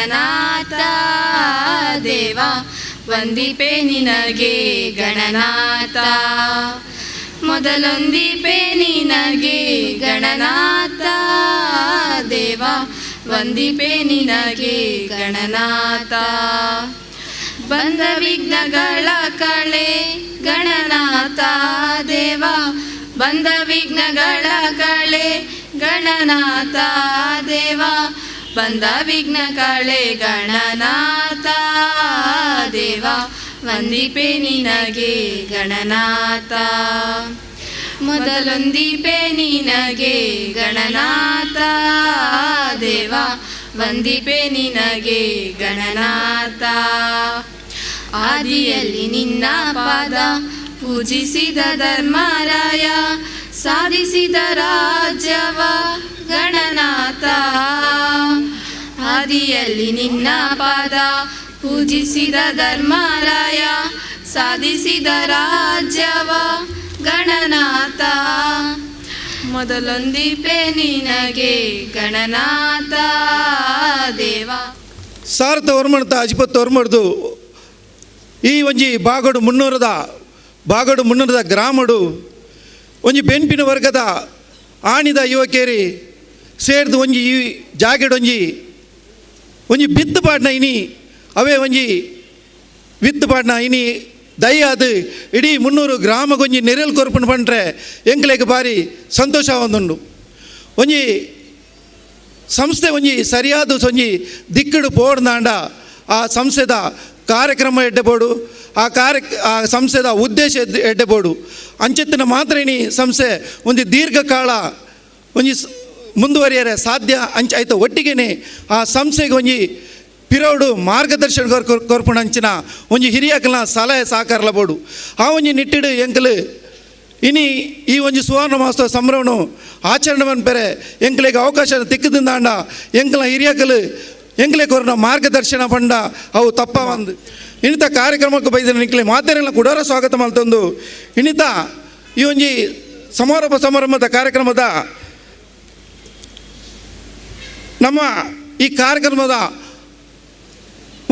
ಗಣನಾಥ ದೇವ ವಂದಿಪೆ ನಿನಗೆ ಗಣನಾಥ. ಮೊದಲೊಂದಿಪೆ ನಿನಗೆ ಗಣನಾಥ ದೇವ ವಂದಿಪೆ ನಿನಗೆ ಗಣನಾಥ. ಬಂದ ವಿಘ್ನಗಳ ಕಳೆ ಗಣನಾಥ ದೇವ ಬಂದ ವಿಘ್ನಗಳ ಕಳೆ ಗಣನಾಥ ದೇವ ಬಂದ ವಿಘ್ನ ಕಳೆ ಗಣನಾಥ ದೇವ ವಂದಿಪೆ ನಿನಗೆ ಗಣನಾಥ. ಮೊದಲೊಂದಿಪೆ ನಿನಗೆ ಗಣನಾಥ ದೇವ ವಂದಿಪೆ ನಿನಗೆ ಗಣನಾಥ. ಆದಿಯಲ್ಲಿ ನಿನ್ನ ಪಾದ ಪೂಜಿಸಿದ ಧರ್ಮರಾಯ ಸಾಧಿಸಿದ ರಾಜ್ಯವ ಗಣನಾಥ. ಆದಿಯಲ್ಲಿ ನಿನ್ನ ಪಾದ ಪೂಜಿಸಿದ ಧರ್ಮರಾಯ ಸಾಧಿಸಿದ ರಾಜ್ಯವ ಗಣನಾಥ. ಮೊದಲೊಂದಿಪೆ ನಿನಗೆ ಗಣನಾಥ ದೇವ. ಸಾರಥ ಹೊರಮಡ್ತ ಅಜಿಪತ್ತು ಹೊರಮಡ್ದು ಈ ಒಂಜಿ ಬಾಗಡು ಮುನ್ನೂರದ ಗ್ರಾಮಡು ಒಂಜಿ ಬೆನ್ಪಿನ ವರ್ಗದ ಆಣಿದ ಯುವಕೇರಿ ಸೇರ್ದು ಒಂಜಿ ಈ ಜಾಗೆಡೊಂಜಿ ಒಂಜಿ ಬಿತ್ತು ಪಾಡ್ನ ಇನಿ ಅವೇ ಒಂಜಿ ವಿತ್ತು ಪಾಡ್ನ ಇನಿ ದಯ್ಯಾದು ಇಡೀ 300 ಗ್ರಾಮಗೊಂಜಿ ನೆರೆಲ್ ಕೊರ್ಪಣೆ ಪಂಡ್ರೆ ಎಂಕ್ಲೆಗ್ ಬಾರಿ ಸಂತೋಷ ಒಂದುಂಡು. ಒಂಜಿ ಸಂಸ್ಥೆ ಒಂಜಿ ಸರಿಯಾದ ಒಂಜಿ ದಿಕ್ಕಡು ಪೋಡ್ದಾಂಡ ಆ ಸಂಸ್ಥೆದ ಕಾರ್ಯಕ್ರಮ ಎಡ್ಡೆಬೋಡು ಆ ಸಂಸ್ಥೆದ ಉದ್ದೇಶ ಎಡ್ಡೆಬೋಡು ಅಂಚೆತ್ತಿನ ಮಾತ್ರ ಇನಿ ಸಂಸ್ಥೆ ಒಂದು ದೀರ್ಘಕಾಲ ಒಂಜಿ ಮುಂದುವರಿಯರೆ ಸಾಧ್ಯ ಅಂಚ ಆಯ್ತು. ಒಟ್ಟಿಗೆ ಆ ಸಂಸ್ಥೆಗೆ ಒಂಜಿ ಪಿರೋಡು ಮಾರ್ಗದರ್ಶನ ಕೊರ್ಪುಣ ಅಂಚಿನ ಒಂಜಿ ಹಿರಿಯಕಲ್ನ ಸಲಹೆ ಸಹಕಾರಲ ಬೋಡು ಆ ಒಂಜಿ ನಿಟ್ಟಿಡು ಎಂಕಲು ಇನಿ ಈ ಒಂಜಿ ಸುವರ್ಣ ಮಹೋತ್ಸವ ಸಂಭ್ರಮನು ಆಚರಣೆ ಮನ್ಪೆರೆ ಎಂಕ್ಲೆಗೆ ಅವಕಾಶ ತಿಕ್ಕದಿಂದಾಂಡ ಎಂಕಲ ಹಿರಿಯಕಲು ಎಂಕ್ಲೆ ಕೊರ್ನ ಮಾರ್ಗದರ್ಶನ ಪಂಡ ಅವು ತಪ್ಪ ಒಂದು ಇನ್ನಿತ ಕಾರ್ಯಕ್ರಮಕ್ಕೆ ಬೈದ ನಿಕ್ಲೆ ಮಾತೆರೆಲ್ಲ ಕುಡಾರ ಸ್ವಾಗತ ಮಲ್ತಂದು ಇನ್ನಿತ ಈ ಒಂಜಿ ಸಮಾರಂಭದ ಕಾರ್ಯಕ್ರಮದ ನಮ್ಮ ಈ ಕಾರ್ಯಕ್ರಮದ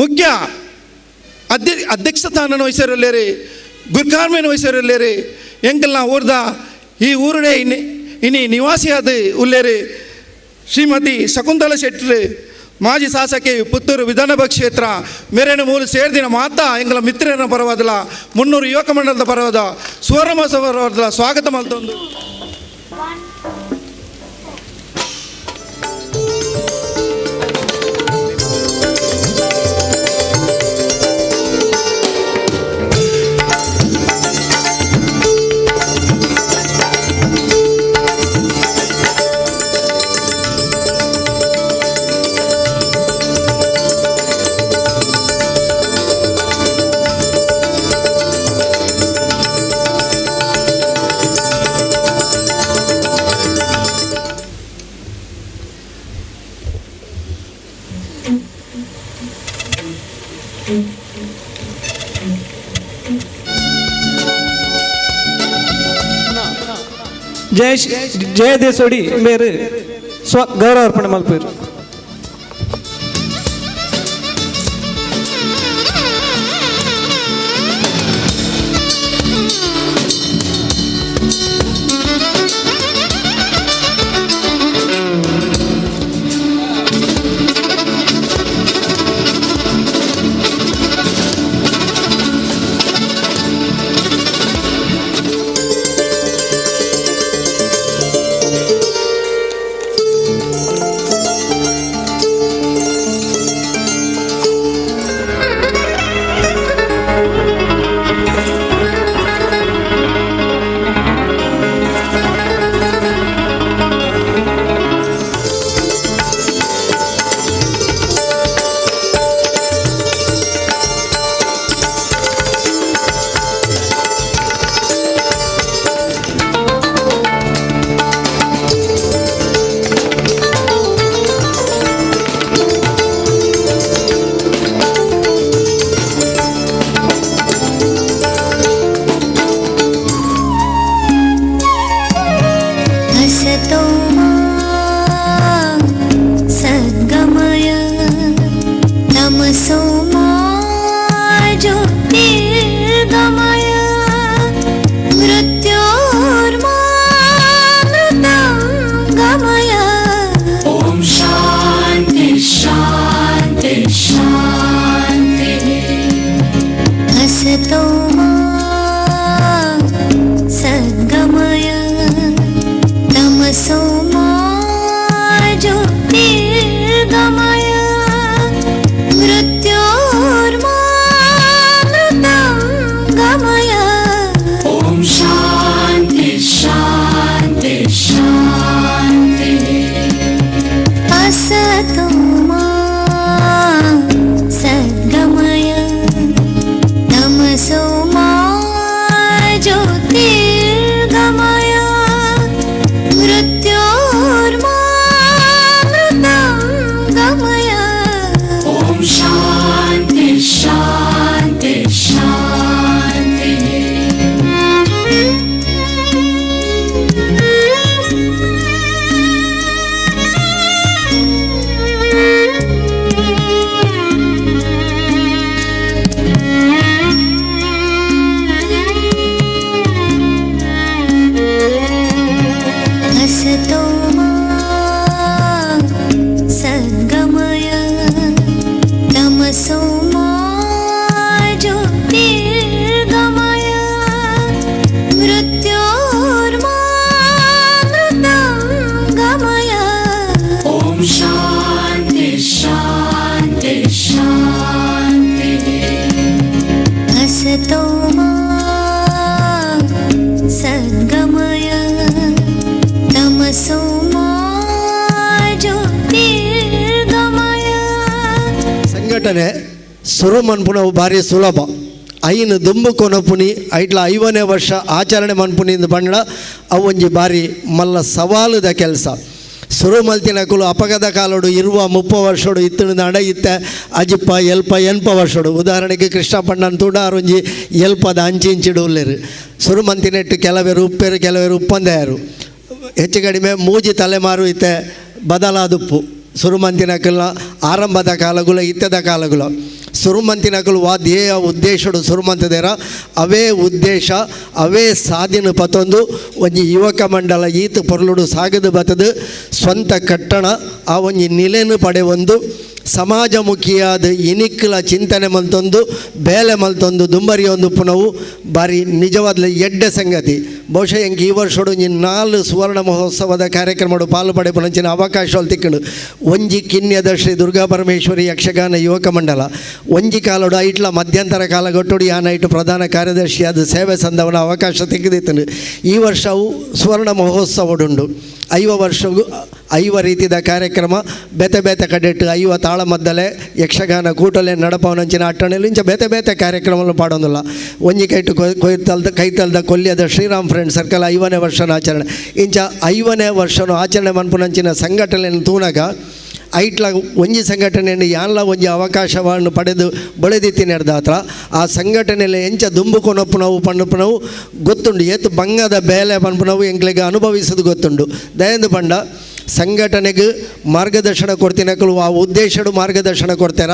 ಮುಖ್ಯ ಅಧ್ಯಕ್ಷ ಸ್ಥಾನನ ವಹಿಸಿರಲ್ಲೇರಿ ಗುರ್ಕಾರ್ಮೇನ ವಹಿಸಿರಲ್ಲೇರಿ ಎಂಕಲ್ನ ಊರ್ದ ಈ ಊರುಡೆ ಇನಿ ನಿವಾಸಿಯಾದ ಉಲ್ಲೇರಿ ಶ್ರೀಮತಿ ಶಕುಂತಲಾ ಶೆಟ್ಟಿ ಮಾಜಿ ಶಾಸಕಿ ಪುತ್ತೂರು ವಿಧಾನಸಭಾ ಕ್ಷೇತ್ರ ಮೇರೇನು ಮೂಲ ಸೇರ್ದಿನ ಮಾತ ಎಂಗಳ ಮಿತ್ರನ ಪರವಾದಲ್ಲ 300 ಯುವಕ ಮಂಡಲದ ಪರವಾದ ಸುವರ್ಣ ಮಹೋತ್ಸವ ಪರವಾದಲ್ಲ ಸ್ವಾಗತ ಮಲ್ತೊಂದು. जय देसोड़ी मेरे गौरव अर्पण मल्पेर. असतो मा सद्गमय तमसो मा ज्योतिर्गमय. ಸಂಘಟನೆ ಶುರು ಮನ್ಪುನವು ಭಾರಿ ಸುಲಭ. ಐನು ದುಂಬು ಕೊನಪುನಿ ಐಟ್ಲ 5ನೇ ವರ್ಷ ಆಚರಣೆ ಮನ್ಪುನಿಂದ ಬಂಡ ಅವು ಒಂಜಿ ಭಾರಿ ಮಲ್ಲ ಸವಾಲುದ ಕೆಲಸ. ಶುರು ಮಲ್ತಿನಕುಲು ಅಪಗದ ಕಾಲೋಡು ಇರುವ 30 ವರ್ಷೋಡು ಇತ್ತುಂಡ ಇತ್ತೆ ಅಜಿಪ್ಪ ಎಲ್ಪ ಎನ್ಪ ವರ್ಷೋಡು. ಉದಾಹರಣೆಗೆ ಕೃಷ್ಣ ಪಣ್ಣನ ತೂಡ ಆರೊಂಜಿ ಎಲ್ಪದ ಅಂಚಿಂಚಿಡು ಉಲ್ಲೇರು. ಶುರು ಮಂತಿನೆಟ್ಟು ಕೆಲವೇರು ಉಪ್ಪೇರು ಕೆಲವೇರು ಉಪ್ಪಂದೆಯರು. ಹೆಚ್ಚು ಕಡಿಮೆ ಮೂಜಿ ತಲೆಮಾರು ಇತ್ತೆ ಬದಲಾದುಪ್ಪು. ಸುರುಮಂತಿನಕಲ್ನ ಆರಂಭದ ಕಾಲಗುಲ ಇತ್ತದ ಕಾಲಗುಲ ಸುರುಮಂತಿನಕಲು ವಾ ಧ್ಯೇಯ ಉದ್ದೇಶಡು ಸುರುಮಂತದೇರ ಅವೇ ಉದ್ದೇಶ ಅವೇ ಸಾಧಿನ ಪತ್ತೊಂದು ಒಂಜಿ ಯುವಕ ಮಂಡಲ ಈತ ಪೊರ್ಲುಡು ಸಾಗದು ಬತ್ತದು ಸ್ವಂತ ಕಟ್ಟಣ ಆ ಒಂಜಿ ನಿಲೆನು ಪಡೆವೊಂದು ಸಮಾಜಮುಖಿಯಾದ ಇನಿಕ್ಕಲ ಚಿಂತನೆ ಮಲ್ತೊಂದು ಬೇಲೆ ಮಲ್ತೊಂದು ದುಂಬರಿಯೊಂದು ಪುನವು ಬಾರಿ ನಿಜವಾದ ಎಡ್ಡೆ ಸಂಗತಿ. ಬಹುಶಃ ಎಂಗೆ ಈ ವರ್ಷೋಡು 4 ಸುವರ್ಣ ಮಹೋತ್ಸವದ ಕಾರ್ಯಕ್ರಮಗಳು ಪಾಲು ಪಡೆಪುನಂಚಿನ ಅವಕಾಶಗಳು ತಿಕ್ಕಂಡು ಒಂಜಿ ಕಿನ್ಯದ ಶ್ರೀ ದುರ್ಗಾ ಪರಮೇಶ್ವರಿ ಯಕ್ಷಗಾನ ಯುವಕ ಮಂಡಲ ಒಂಜಿ ಕಾಲೋಡು ಐಟ್ಲ ಮಧ್ಯಂತರ ಕಾಲಗೊಟ್ಟೋಡು ಯಾನೈಟು ಪ್ರಧಾನ ಕಾರ್ಯದರ್ಶಿಯಾದ ಸೇವೆ ಸಂದವನ ಅವಕಾಶ ತೆಗೆದಿತ್ತು. ಈ ವರ್ಷವು ಸುವರ್ಣ ಮಹೋತ್ಸವಡುಂಡು 5 ವರ್ಷಗೂ 5 ರೀತಿಯ ಕಾರ್ಯಕ್ರಮ ಬೇತೆ ಬೇತೆ ಕಡೆಟ್ಟು 5 ತಾಳ ಮದ್ದಲೆ ಯಕ್ಷಗಾನ ಕೂಟಲೆ ನಡಪವನಂಚಿನ ಅಟ್ಟಣೆಲು ಇಂಚ ಬೇತೆ ಬೇತೆ ಕಾರ್ಯಕ್ರಮಗಳು ಪಾಡೋದಿಲ್ಲ. ಒಂಜಿ ಕೈಟು ಕೈತಲ್ದ ಕೊಲ್ಯದ ಶ್ರೀರಾಮ್ ಫ್ರೆಂಡ್ ಸರ್ಕಲ್ 5ನೇ ವರ್ಷನ ಆಚರಣೆ ಇಂಚ 5ನೇ ವರ್ಷನೂ ಆಚರಣೆ ಮನ್ಪುನಂಚಿನ ಸಂಘಟನೆಯನ್ನು ತೂನಾಗ ಐಟ್ಲ ಒಂಜಿ ಸಂಘಟನೆಯನ್ನು ಯಾನ್ಲ ಒಂಜಿ ಅವಕಾಶವನ್ನು ಪಡೆದು ಬೆಳೆದಿತ್ತಿ ನಡೆದಾತ್ರ ಆ ಸಂಘಟನೆಯಲ್ಲಿ ಎಂಚ ದುಂಬು ಕೊನಪ್ಪುನವು ಪಣ್ಣಪ್ಪನವು ಗೊತ್ತುಂಡು. ಏತು ಬಂಗದ ಬೇಲೆ ಪನ್ಪುನವು ಎಂಕ್ಲೆಗೆ ಅನುಭವಿಸೋದು ಗೊತ್ತುಂಡು. ದಯಂದು ಪಂಡ ಸಂಘಟನೆಗೆ ಮಾರ್ಗದರ್ಶನ ಕೊಡ್ತಿನಕಲು ಆ ಉದ್ದೇಶಡು ಮಾರ್ಗದರ್ಶನ ಕೊಡ್ತಾರ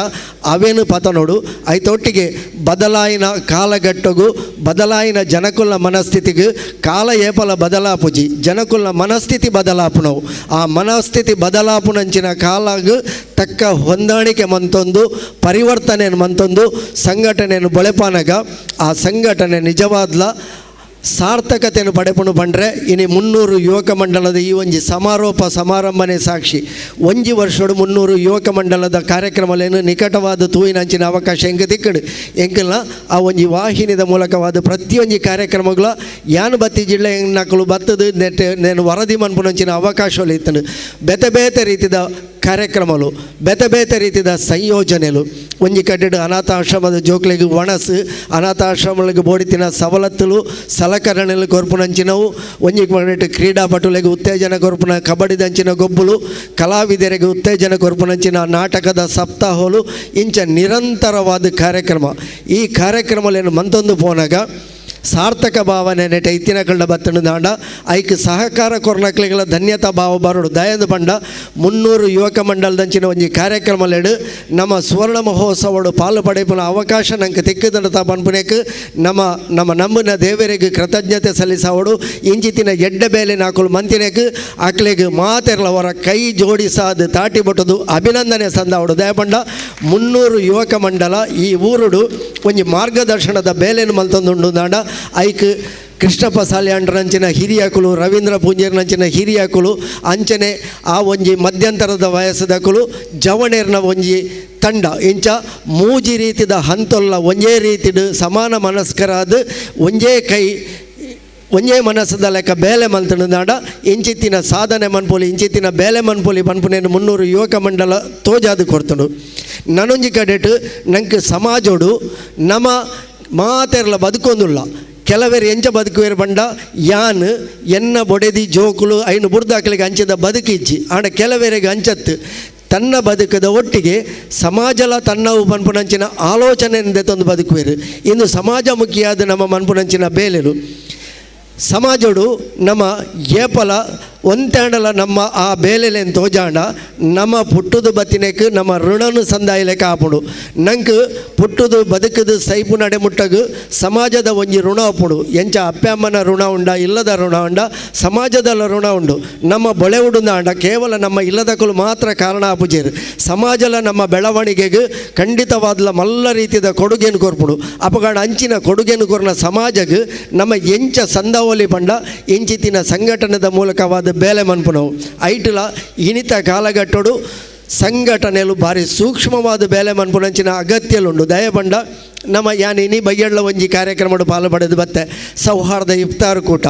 ಅವೇನು ಪತನೋಡು ಐತೊಟ್ಟಿಗೆ ಬದಲಾಯಿನ ಕಾಲಘಟ್ಟಗೂ ಬದಲಾಯಿನ ಜನಕುಲ ಮನಸ್ಥಿತಿಗೆ ಕಾಲ ಏಪಲ ಬದಲಾಪುಜಿ ಜನಕುಲ ಮನಸ್ಥಿತಿ ಬದಲಾಪುನವು ಆ ಮನಸ್ಥಿತಿ ಬದಲಾಪುನಂಚಿನ ಕಾಲಾಗ ತಕ್ಕ ಹೊಂದಾಣಿಕೆ ಮಂತೊಂದು ಪರಿವರ್ತನೆ ಮಂತೊಂದು ಸಂಘಟನೆಯನ್ನು ಬಳೆಪಾನಾಗ ಆ ಸಂಘಟನೆ ನಿಜವಾದ್ಲ ಸಾರ್ಥಕತೆಯನ್ನು ಪಡೆಪುಣು ಬಂದರೆ ಇನ್ನು 300 ಯುವಕ ಮಂಡಲದ ಈ ಒಂಜಿ ಸಮಾರೋಪ ಸಮಾರಂಭನೆ ಸಾಕ್ಷಿ. ಒಂಜಿ ವರ್ಷೋಡು 300 ಯುವಕ ಮಂಡಲದ ಕಾರ್ಯಕ್ರಮಲೇನು ನಿಕಟವಾದ ತೂಯಿನಂಚಿನ ಅವಕಾಶ ಹೆಂಗೆ ತಿಕ್ಕಡು ಎಂಕಲ್ನ ಆ ಒಂಜಿ ವಾಹಿನಿದ ಮೂಲಕವಾದ ಪ್ರತಿಯೊಂದು ಕಾರ್ಯಕ್ರಮಗಳ ಯಾನು ಬತ್ತಿ ಜಿಲ್ಲೆ ನಕಲು ಬತ್ತದು ನೆಟ್ నేను ವರದಿ ಮನ್ಪುನಂಚಿನ ಅವಕಾಶಗಳು ಇತ್ತನು. ಬೇತೆ ಬೇತೆ ರೀತಿಯ ಕಾರ್ಯಕ್ರಮಗಳು ಬೇತೆ ಬೇತೆ ರೀತಿಯ ಸಂಯೋಜನೆಗಳು ಒಂಜಿ ಕಡ್ಡೆಡು ಅನಾಥಾಶ್ರಮದ ಜೋಕ್ಲೆಗೆ ಒಣಸು ಅನಾಥಾಶ್ರಮಗಳಿಗೆ ಬೋಡಿತಿನ ಸವಲತ್ತುಲು ಸಲಕರಣೆಗಳು ಕೊರ್ಪುನಂಚಿನವು ಒಂಜಿ ಕಡ್ಡೆಟ್ಟು ಕ್ರೀಡಾಪಟುಗಳಿಗೆ ಉತ್ತೇಜನ ಕೊರ್ಪುನ ಕಬಡ್ಡಿದಂಚಿನ ಗೊಬ್ಬುಲು ಕಲಾವಿದರಿಗೆ ಉತ್ತೇಜನ ಕೊರ್ಪುನಂಚಿನ ನಾಟಕದ ಸಪ್ತಾಹಗಳು ಇಂಚ ನಿರಂತರವಾದ ಕಾರ್ಯಕ್ರಮ. ಈ ಕಾರ್ಯಕ್ರಮಲೇನು ಮಂತೊಂದು ಪೋನಾಗ ಸಾರ್ಥಕ ಭಾವನೆ ನೆಟ ಇತ್ತಿನ ಕಳ್ಳ ಬತ್ತನು ದಾಂಡ ಐಕ್ ಸಹಕಾರ ಕೊರ್ನಕ್ಲಿಗಳ ಧನ್ಯತಾ ಭಾವ ಬರೋಡು ದಯದು ಬಂಡ 300 ಯುವಕ ಮಂಡಲದಂಚಿನ ಒಂಜಿ ಕಾರ್ಯಕ್ರಮಲೆಡು ನಮ್ಮ ಸುವರ್ಣ ಮಹೋತ್ಸವಡು ಪಾಲು ಪಡೆಪುನ ಅವಕಾಶ ನಂಗೆ ತಿಕ್ಕದಂತ ಪನ್ಪುನೇಕ್ ನಮ್ಮ ನಂಬಿನ ದೇವರಿಗೆ ಕೃತಜ್ಞತೆ ಸಲ್ಲಿಸೋಡು ಇಂಜಿತಿನ ಎಡ್ಡೆ ಬೇಲೆ ನಾಕುಲು ಮಂತಿನೇಕ್ ಆಕ್ಲೆಗೆ ಮಾತೆರ್ಲವರ ಕೈ ಜೋಡಿಸಾದ ತಾಟಿ ಬೊಟ್ಟದು ಅಭಿನಂದನೆ ಸಂದವಡು ದಯಪಂಡ 300 ಯುವಕ ಮಂಡಲ ಈ ಊರುಡು ಒಂಜಿ ಮಾರ್ಗದರ್ಶನದ ಬೇಲೆನು ಮಲ್ತೊಂದುಂಡು ದಾಂಡ ಐಕ್ ಕೃಷ್ಣಪ್ಪ ಸಾಲ್ಯಾಂಡ್ರಂಚಿನ ಹಿರಿಯಕುಲು ರವೀಂದ್ರ ಪೂಂಜೇರ್ನಂಚಿನ ಹಿರಿಯಕುಲು ಅಂಚನೆ ಆ ಒಂಜಿ ಮಧ್ಯಂತರದ ವಯಸ್ಸದಕುಲು ಜವಣೇರ್ನ ಒಂಜಿ ತಂಡ ಇಂಚ ಮೂಜಿ ರೀತಿದ ಹಂತೊಲ್ಲ ಒಂಜೇ ರೀತಿಡು ಸಮಾನ ಮನಸ್ಕರಾದ ಒಂಜೇ ಮನಸ್ಸದ ಲೆಕ್ಕ ಬೇಲೆ ಮಲ್ತನಾಡ ಇಂಚಿತ್ತಿನ ಸಾಧನೆ ಮನ್ಪೋಲಿ ಇಂಚಿತ್ತಿನ ಬೇಲೆ ಮನ್ಪೋಲಿ ಪನ್ಪುನೇನು 300 ಯುವಕ ಮಂಡಲ ತೋಜಾದು ಕೊಡ್ತನು. ನನೊಂಜಿ ಕಡೆಟ್ ನಂಗೆ ಸಮಾಜೋಡು ನಮ್ಮ ಮಾತೆರ್ಲ ಬದುಕೊಂದುಲ್ಲ ಕೆಲವೇರು ಎಂಚ ಬದುಕುವೇರು ಬಂಡ ಯಾನ್ ಎನ್ನ ಬೊಡೆದಿ ಜೋಕುಲು ಐನು ಬುರ್ದಾಕ್ಲಿಗೆ ಅಂಚಿದ ಬದುಕಿಜ್ಜಿ ಆಂಡ ಕೆಲವೇರಿಗೆ ಅಂಚತ್ತು ತನ್ನ ಬದುಕದ ಒಟ್ಟಿಗೆ ಸಮಾಜಲ ತನ್ನವು ಮನ್ಪುನಂಚಿನ ಆಲೋಚನೆಯಿಂದ ತಂದು ಬದುಕುವೇರು. ಇನ್ನು ಸಮಾಜಮುಖಿಯಾದ ನಮ್ಮ ಮನ್ಪುನಂಚಿನ ಬೇಲೆರು ಸಮಾಜಡು ನಮ್ಮ ಏಪಲ ಒಂತಾಂಡಲ ನಮ್ಮ ಆ ಬೇಲೆಲೆನ್ ತೋಜಾಂಡ ನಮ್ಮ ಪುಟ್ಟುದು ಬತ್ತಿನೆಕ್ ನಮ್ಮ ಋಣನು ಸಂದಾಯಲೆಕ್ಕ ಆಪುಡು ನಂಗೆ ಪುಟ್ಟುದು ಬದುಕದು ಸೈಪು ನಡೆ ಮುಟ್ಟಗು ಸಮಾಜದ ಒಂಜಿ ಋಣ ಅಪ್ಪುಡು ಎಂಚ ಅಪ್ಪಮ್ಮನ ಋಣ ಉಂಡ ಇಲ್ಲದ ಋಣ ಉಂಡ ಸಮಾಜದ ಋಣ ಉಂಡು ನಮ್ಮ ಬೊಳೆ ಉಡುಂದಾಂಡ ಕೇವಲ ನಮ್ಮ ಇಲ್ಲದಕ್ಕಲು ಮಾತ್ರ ಕಾರಣ ಆಪುಜೇರು ಸಮಾಜಲ ನಮ್ಮ ಬೆಳವಣಿಗೆಗೆ ಖಂಡಿತವಾದ್ಲ ಮಲ್ಲ ರೀತಿಯ ಕೊಡುಗೆನು ಕೊರ್ಪುಡು ಅಪಗಾಡ ಅಂಚಿನ ಕೊಡುಗೆನು ಕೊರ್ನ ಸಮಾಜಗೆ ನಮ್ಮ ಎಂಚ ಸಂದವಲಿ ಬಂಡ ಎಂಚಿತಿನ ಸಂಘಟನೆದ ಮೂಲಕವಾದ ಬೇಲೆ ಮನ್ಪುನವು ಐಟುಲ ಇನಿತ ಕಾಲಘಟ್ಟಡು ಸಂಘಟನೆಲು ಭಾರಿ ಸೂಕ್ಷ್ಮವಾದ ಬೇಲೆ ಮನ್ಪುನಂಚಿನ ಅಗತ್ಯಲುಂಡು ದಯಬಂಡ ನಮ್ಮ ಯಾನಿನಿ ಬಗೆಳ್ಳ ಒಂಜಿ ಕಾರ್ಯಕ್ರಮಡು ಪಾಲ್ಪಡೆದು ಬತ್ತೆ ಸೌಹಾರ್ದ ಇಫ್ತಾರ್ ಕೂಟ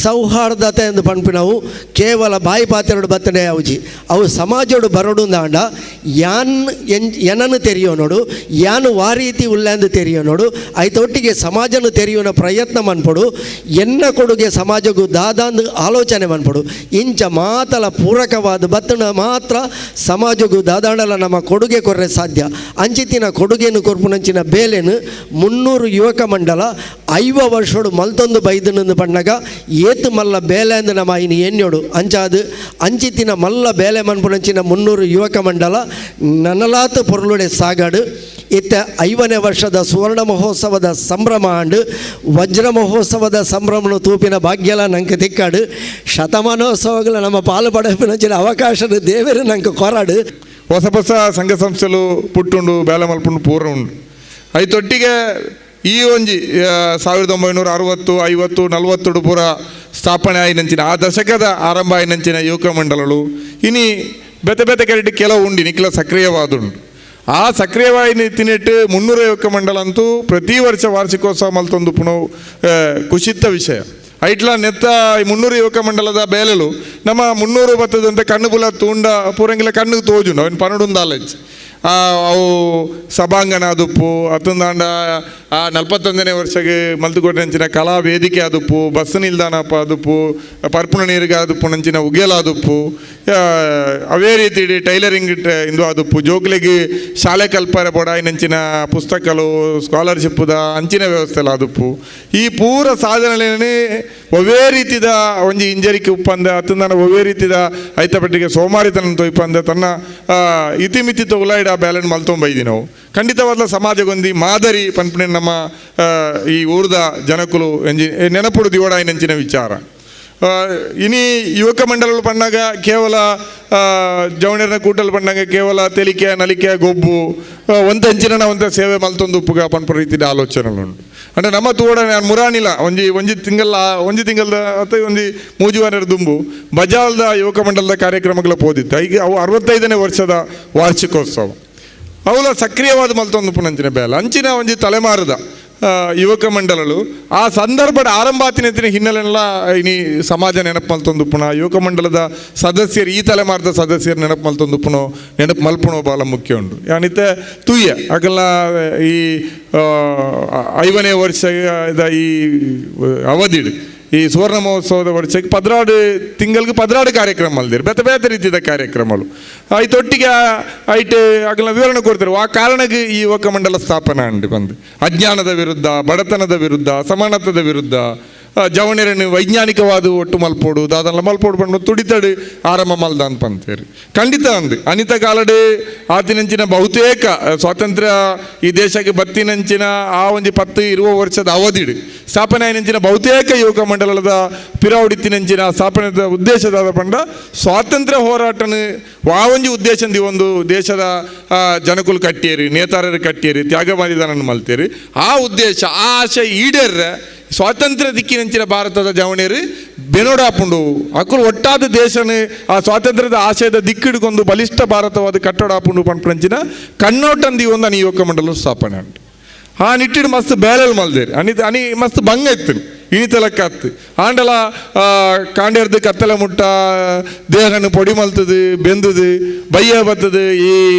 ಸೌಹಾರ್ದತೆ ಎಂದು ಪನ್ಪಿನವು ಕೇವಲ ಬಾಯಿ ಪಾತ್ರೆಡು ಬತ್ತನೆ ಅವಜಿ ಅವು ಸಮಾಜಡು ಬರೋಡು ದಾಂಡ ಎನನ್ನು ತೆರೆಯೋನೋಡು ಯಾನು ವಾ ರೀತಿ ಉಲ್ಲೆಂದು ತೆರೆಯೋನೋಡು ಐತೊಟ್ಟಿಗೆ ಸಮಾಜನು ತೆರೆಯೋನ ಪ್ರಯತ್ನ ಮನ್ಪಡು ಎನ್ನ ಕೊಡುಗೆ ಸಮಾಜಗೂ ದಾದಂದು ಆಲೋಚನೆ ಮನ್ಪಡು ಇಂಚ ಮಾತಲ ಪೂರಕವಾದ ಬತ್ತನ ಮಾತ್ರ ಸಮಾಜಗೂ ದಾದಾಂಡಲ ನಮ್ಮ ಕೊಡುಗೆ ಕೊರ್ರೆ ಸಾಧ್ಯ ಅಂಚಿತ್ತಿನ ಕೊಡುಗೆಯನ್ನು ಕೊರ್ಪುನಂಚಿನ ಬೇಲೆನು 300 ಯುವಕ ಮಂಡಲ 5 ವರ್ಷೋಡು ಮಲ್ತೊಂದು ಬೈದನಂದು ಪಣ್ಣಗ ಏತು ಮಲ್ಲ ಬೇಲೆ ಅಂದು ನಮ್ಮ ಇನ್ನು ಎಣ್ಣೋಡು ಅಂಚಾದು ಅಂಚಿತ್ತಿನ ಮಲ್ಲ ಬೇಲೆ ಮನ್ಪುನಂಚಿನ 300 ಯುವಕ ಮಂಡಲ ನನಲಾತು ಪೊರ್ಲುಡೆ ಸಾಗಾಡು ಇತ್ತ 5ನೇ ವರ್ಷದ ಸುವರ್ಣ ಮಹೋತ್ಸವದ ಸಂಭ್ರಮ ಆಂಡು ವಜ್ರ ಮಹೋತ್ಸವದ ಸಂಭ್ರಮನು ತೂಪಿನ ಭಾಗ್ಯಲ ನಂಗೆ ತಿಕ್ಕಾಡು ಶತಮಾನೋತ್ಸವಗಳ ನಮ್ಮ ಪಾಲು ಪಡೆಪಿನಂಚಿನ ಅವಕಾಶದ ದೇವರು ನಂಗೆ ಕೊರಾಡು ಹೊಸ ಹೊಸ ಸಂಘ ಸಂಸ್ಥೆಲು ಪುಟ್ಟುಂಡು ಬೇಲೆ ಮಲ್ಪುಂಡು ಪೂರ ಉಂಡು ಐತೊಟ್ಟಿಗೆ ಈ ಒಂಜಿ 1960 50 40 ಪೂರ ಸ್ಥಾಪನೆ ಆಯ್ನಂಚಿನ ಆ ದಶಕದ ಆರಂಭ ಆಯ್ನಂಚಿನ ಯುವಕ ಮಂಡಲಗಳು ಇನಿ ಬೆತೆ ಬೆತೆ ಕೆರಟಿ ಕೆಲವು ಉಂಡಿ ನಿಖಿಲ ಸಕ್ರಿಯವಾದುಂಡು ಆ ಸಕ್ರಿಯವಾಗಿ ತಿನ್ನಿಟ್ಟು 300 ಯುವಕ ಮಂಡಲ ಅಂತೂ ಪ್ರತಿ ವರ್ಷ ವಾರ್ಷಿಕೋತ್ಸವ ಮಲ್ತೊಂದು ಪುನಃ ಖುಷಿತ್ತ ವಿಷಯ ಐಟ್ಲ ನೆತ್ತ 300 ಯುವಕ ಮಂಡಲದ ಬೇಲೆಲು ನಮ್ಮ 300 ಬತ್ತದಂತೆ ಕಣ್ಣು ಬುಲ ತೂಂಡ ಪೂರಂಗಿಲ ಕಣ್ಣು ತೋಜುಂಡು ಅವನು ಪನ್ನಡುಂದಾಲಜ್ ಅವು ಸಭಾಂಗಣ ಆದುಪ್ಪು ಅತ್ತೊಂದಾಂಡ ಆ 41ನೇ ವರ್ಷಕ್ಕೆ ಮಲ್ತುಕೊಟ್ಟಂಚಿನ ಕಲಾ ವೇದಿಕೆ ಆದುಪ್ಪು ಬಸ್ ನಿಲ್ದಾಣಪ್ಪ ಆದುಪ್ಪು ಪರ್ಪುಣ ನೀರಿಗೆ ಆದುಪ್ಪು ನಂಚಿನ ಉಗೇಲಾದುಪ್ಪು ಅವೇ ರೀತಿ ಟೈಲರಿಂಗ್ ಇಂದು ಆದುಪ್ಪು ಜೋಕ್ಲಿಗೆ ಶಾಲೆ ಕಲ್ಪನೆ ಬೋಡಾಯಿ ನಂಚಿನ ಪುಸ್ತಕಗಳು ಸ್ಕಾಲರ್ಶಿಪ್ದ ಅಂಚಿನ ವ್ಯವಸ್ಥೆಲ್ಲ ಆದುಪ್ಪು ಈ ಪೂರ ಸಾಧನೆ ಒವೇ ರೀತಿದ ಒಂಜಿ ಇಂಜರಿಕೆ ಉಪ್ಪಂದ ಅತ್ತಂದಾನ ಒವೇ ರೀತಿದ ಐತಪಟ್ಟಿಗೆ ಸೋಮಾರಿತನ ತೊಯ್ಪಂದ ತನ್ನ ಇತಿಮಿತಿ ತೊಗುಲಾಯ್ಡ ಬ್ಯಾಲೆನ್ ಮಲ್ತೊಂಬೈದಿ ನಾವು ಖಂಡಿತವಾದ ಸಮಾಜಗೊಂದಿ ಮಾದರಿ ಪನ್ಪಣೆ ನಮ್ಮ ಈ ಊರ್ದ ಜನಕುಲು ಎಂಜಿ ನೆನಪುಡು ದಿವಡಾಯಿ ನಂಚಿನ ವಿಚಾರ ಇನಿ ಯುವಕ ಮಂಡಲಗಳು ಪಣ್ಣಾಗ ಕೇವಲ ಜವಣೆರನ ಕೂಟಲು ಪಣ್ಣಾಗ ಕೇವಲ ತೆಲಿಕೆ ನಲಿಕೆ ಗೊಬ್ಬು ಒಂದಂಚಿನ ಒಂದ ಸೇವೆ ಮಲ್ತೊಂದು ಉಪ್ಪುಗ ಪನ್ಪುರ ರೀತಿಯ ಆಲೋಚನೆಗಳುಂಟು ಅಂದರೆ ನಮ್ಮ ತೋಡ ನಾನು ಮುರಾಣಿಲ್ಲ ಒಂಜಿ ತಿಂಗಳದ ಅಥವಾ ಒಂಜಿ ಮೂಜುವಾರ ದುಂಬು ಬಜಾಲ್ದ ಯುವಕ ಮಂಡಲದ ಕಾರ್ಯಕ್ರಮಗಳ ಪೋದಿತ್ತು ಈಗ ಅವು 65ನೇ ವರ್ಷದ ವಾರ್ಷಿಕೋತ್ಸವ ಅವಳ ಸಕ್ರಿಯವಾದ ಮಲ್ತೊಂದು ಪುನಂಚಿನ ಬೇಲ ಅಂಚಿನ ಒಂಜಿ ತಲೆಮಾರದ ಯುವಕ ಮಂಡಲಗಳು ಆ ಸಂದರ್ಭದ ಆರಂಭಾತಿನ ಹಿನ್ನೆಲೆಲ್ಲ ಇನಿ ಸಮಾಜ ನೆನಪು ಮಲ್ತೊಂದು ಪುನಃ ಯುವಕ ಮಂಡಲದ ಸದಸ್ಯರು ಈ ತಲೆಮಾರದ ಸದಸ್ಯರು ನೆನಪು ಮಲ್ತೊಂದು ಪುನಃ ನೆನಪು ಮಲ್ಪುಣೋ ಭಾಳ ಮುಖ್ಯ ಉಂಟು ಯಾನಿತ್ತೆ ತುಯ್ಯ ಆಗಲ್ಲ ಈ 5ನೇ ವರ್ಷದ ಈ ಅವಧಿಡು ಈ ಸುವರ್ಣ ಮಹೋತ್ಸವದ ವರ್ಷಕ್ಕೆ 16 ತಿಂಗಳಿಗೆ 16 ಕಾರ್ಯಕ್ರಮ ಅಲ್ದಿರು ಬೇತೆ ಬೇತೆ ರೀತಿಯ ಕಾರ್ಯಕ್ರಮಗಳು ಐತೊಟ್ಟಿಗೆ ಐಟ್ ಆಗಲ್ಲ ವಿವರಣೆ ಕೊಡ್ತಾರೆ ಆ ಕಾರಣಕ್ಕೆ ಈ ಯುವಕ ಮಂಡಲ ಸ್ಥಾಪನೆ ಅಂಡು ಬಂದು ಅಜ್ಞಾನದ ವಿರುದ್ಧ ಬಡತನದ ವಿರುದ್ಧ ಸಮಾನತದ ವಿರುದ್ಧ ಜವಣೆರನ್ನು ವೈಜ್ಞಾನಿಕವಾದ ಒಟ್ಟು ಮಲ್ಪೋಡು ಅದೆಲ್ಲ ಮಲ್ಪೋಡು ಬಂದು ತುಡಿತಡು ಆರಂಭ ಮಲ್ದ ಅಂತ ಅಂತೀರಿ ಖಂಡಿತ ಅಂದು ಅನಿತ ಕಾಲಡೆ ಆತಿನಂಚಿನ ಬಹುತೇಕ ಸ್ವಾತಂತ್ರ್ಯ ಈ ದೇಶಕ್ಕೆ ಬತ್ತಿನಂಚಿನ ಆ ಒಂದು 10-20 ವರ್ಷದ ಅವಧಿಡು ಸ್ಥಾಪನೆ ಆಯ್ನಂಚಿನ ಬಹುತೇಕ ಯುವಕ ಮಂಡಲದ ಪಿರಾವಡಿತ್ತಿನಂಚಿನ ಸ್ಥಾಪನೆದ ಉದ್ದೇಶದ ಪಂಡ ಸ್ವಾತಂತ್ರ್ಯ ಹೋರಾಟನ ಆ ಒಂದು ಉದ್ದೇಶದಿಂದ ಒಂದು ದೇಶದ ಜನಕುಲು ಕಟ್ಟಿಯರಿ ನೇತಾರರು ಕಟ್ಟಿಯರಿ ತ್ಯಾಗ ಬಲಿದಾನ ಮಲ್ತೇರಿ ಆ ಉದ್ದೇಶ ಆ ಆಶೆ ಈಡೇರ್ರೆ ಸ್ವಾತಂತ್ರ್ಯ ದಿಕ್ಕಿನಂಚಿನ ಭಾರತದ ಜವಣೇರು ಬೆನೋಡಾಪುಂಡು ಅಕ್ಕಲು ಒಟ್ಟಾದ ದೇಶನ ಆ ಸ್ವಾತಂತ್ರ್ಯದ ಆಶಯದ ದಿಕ್ಕಿಡ್ಕೊಂಡು ಬಲಿಷ್ಠ ಭಾರತವಾದ ಕಟ್ಟಡಾಪುಂಡು ಪಂಪಂಚಿನ ಕಣ್ಣೋಟಂದಿ ಒಂದು ಅನಿ ಯುವಕ ಮಂಡಲ ಸ್ಥಾಪನೆ ಉಂಟು ಆ ನಿಟ್ಟಿಡು ಮಸ್ತ್ ಬೇಲೆಲ್ ಮಲ್ದೇರಿ ಅನಿ ಮಸ್ತ್ ಭಂಗ ಇತ್ತು ಇಣಿತಲಕ್ಕತ್ತು ಆಂಡಲ ಕಾಂಡೇರ್ದು ಕತ್ತಲೆ ಮುಟ್ಟ ದೇಹನು ಪೊಡಿ ಮಲ್ತದು ಬೆಂದದು ಬಯ್ಯ ಬತ್ತದು ಈ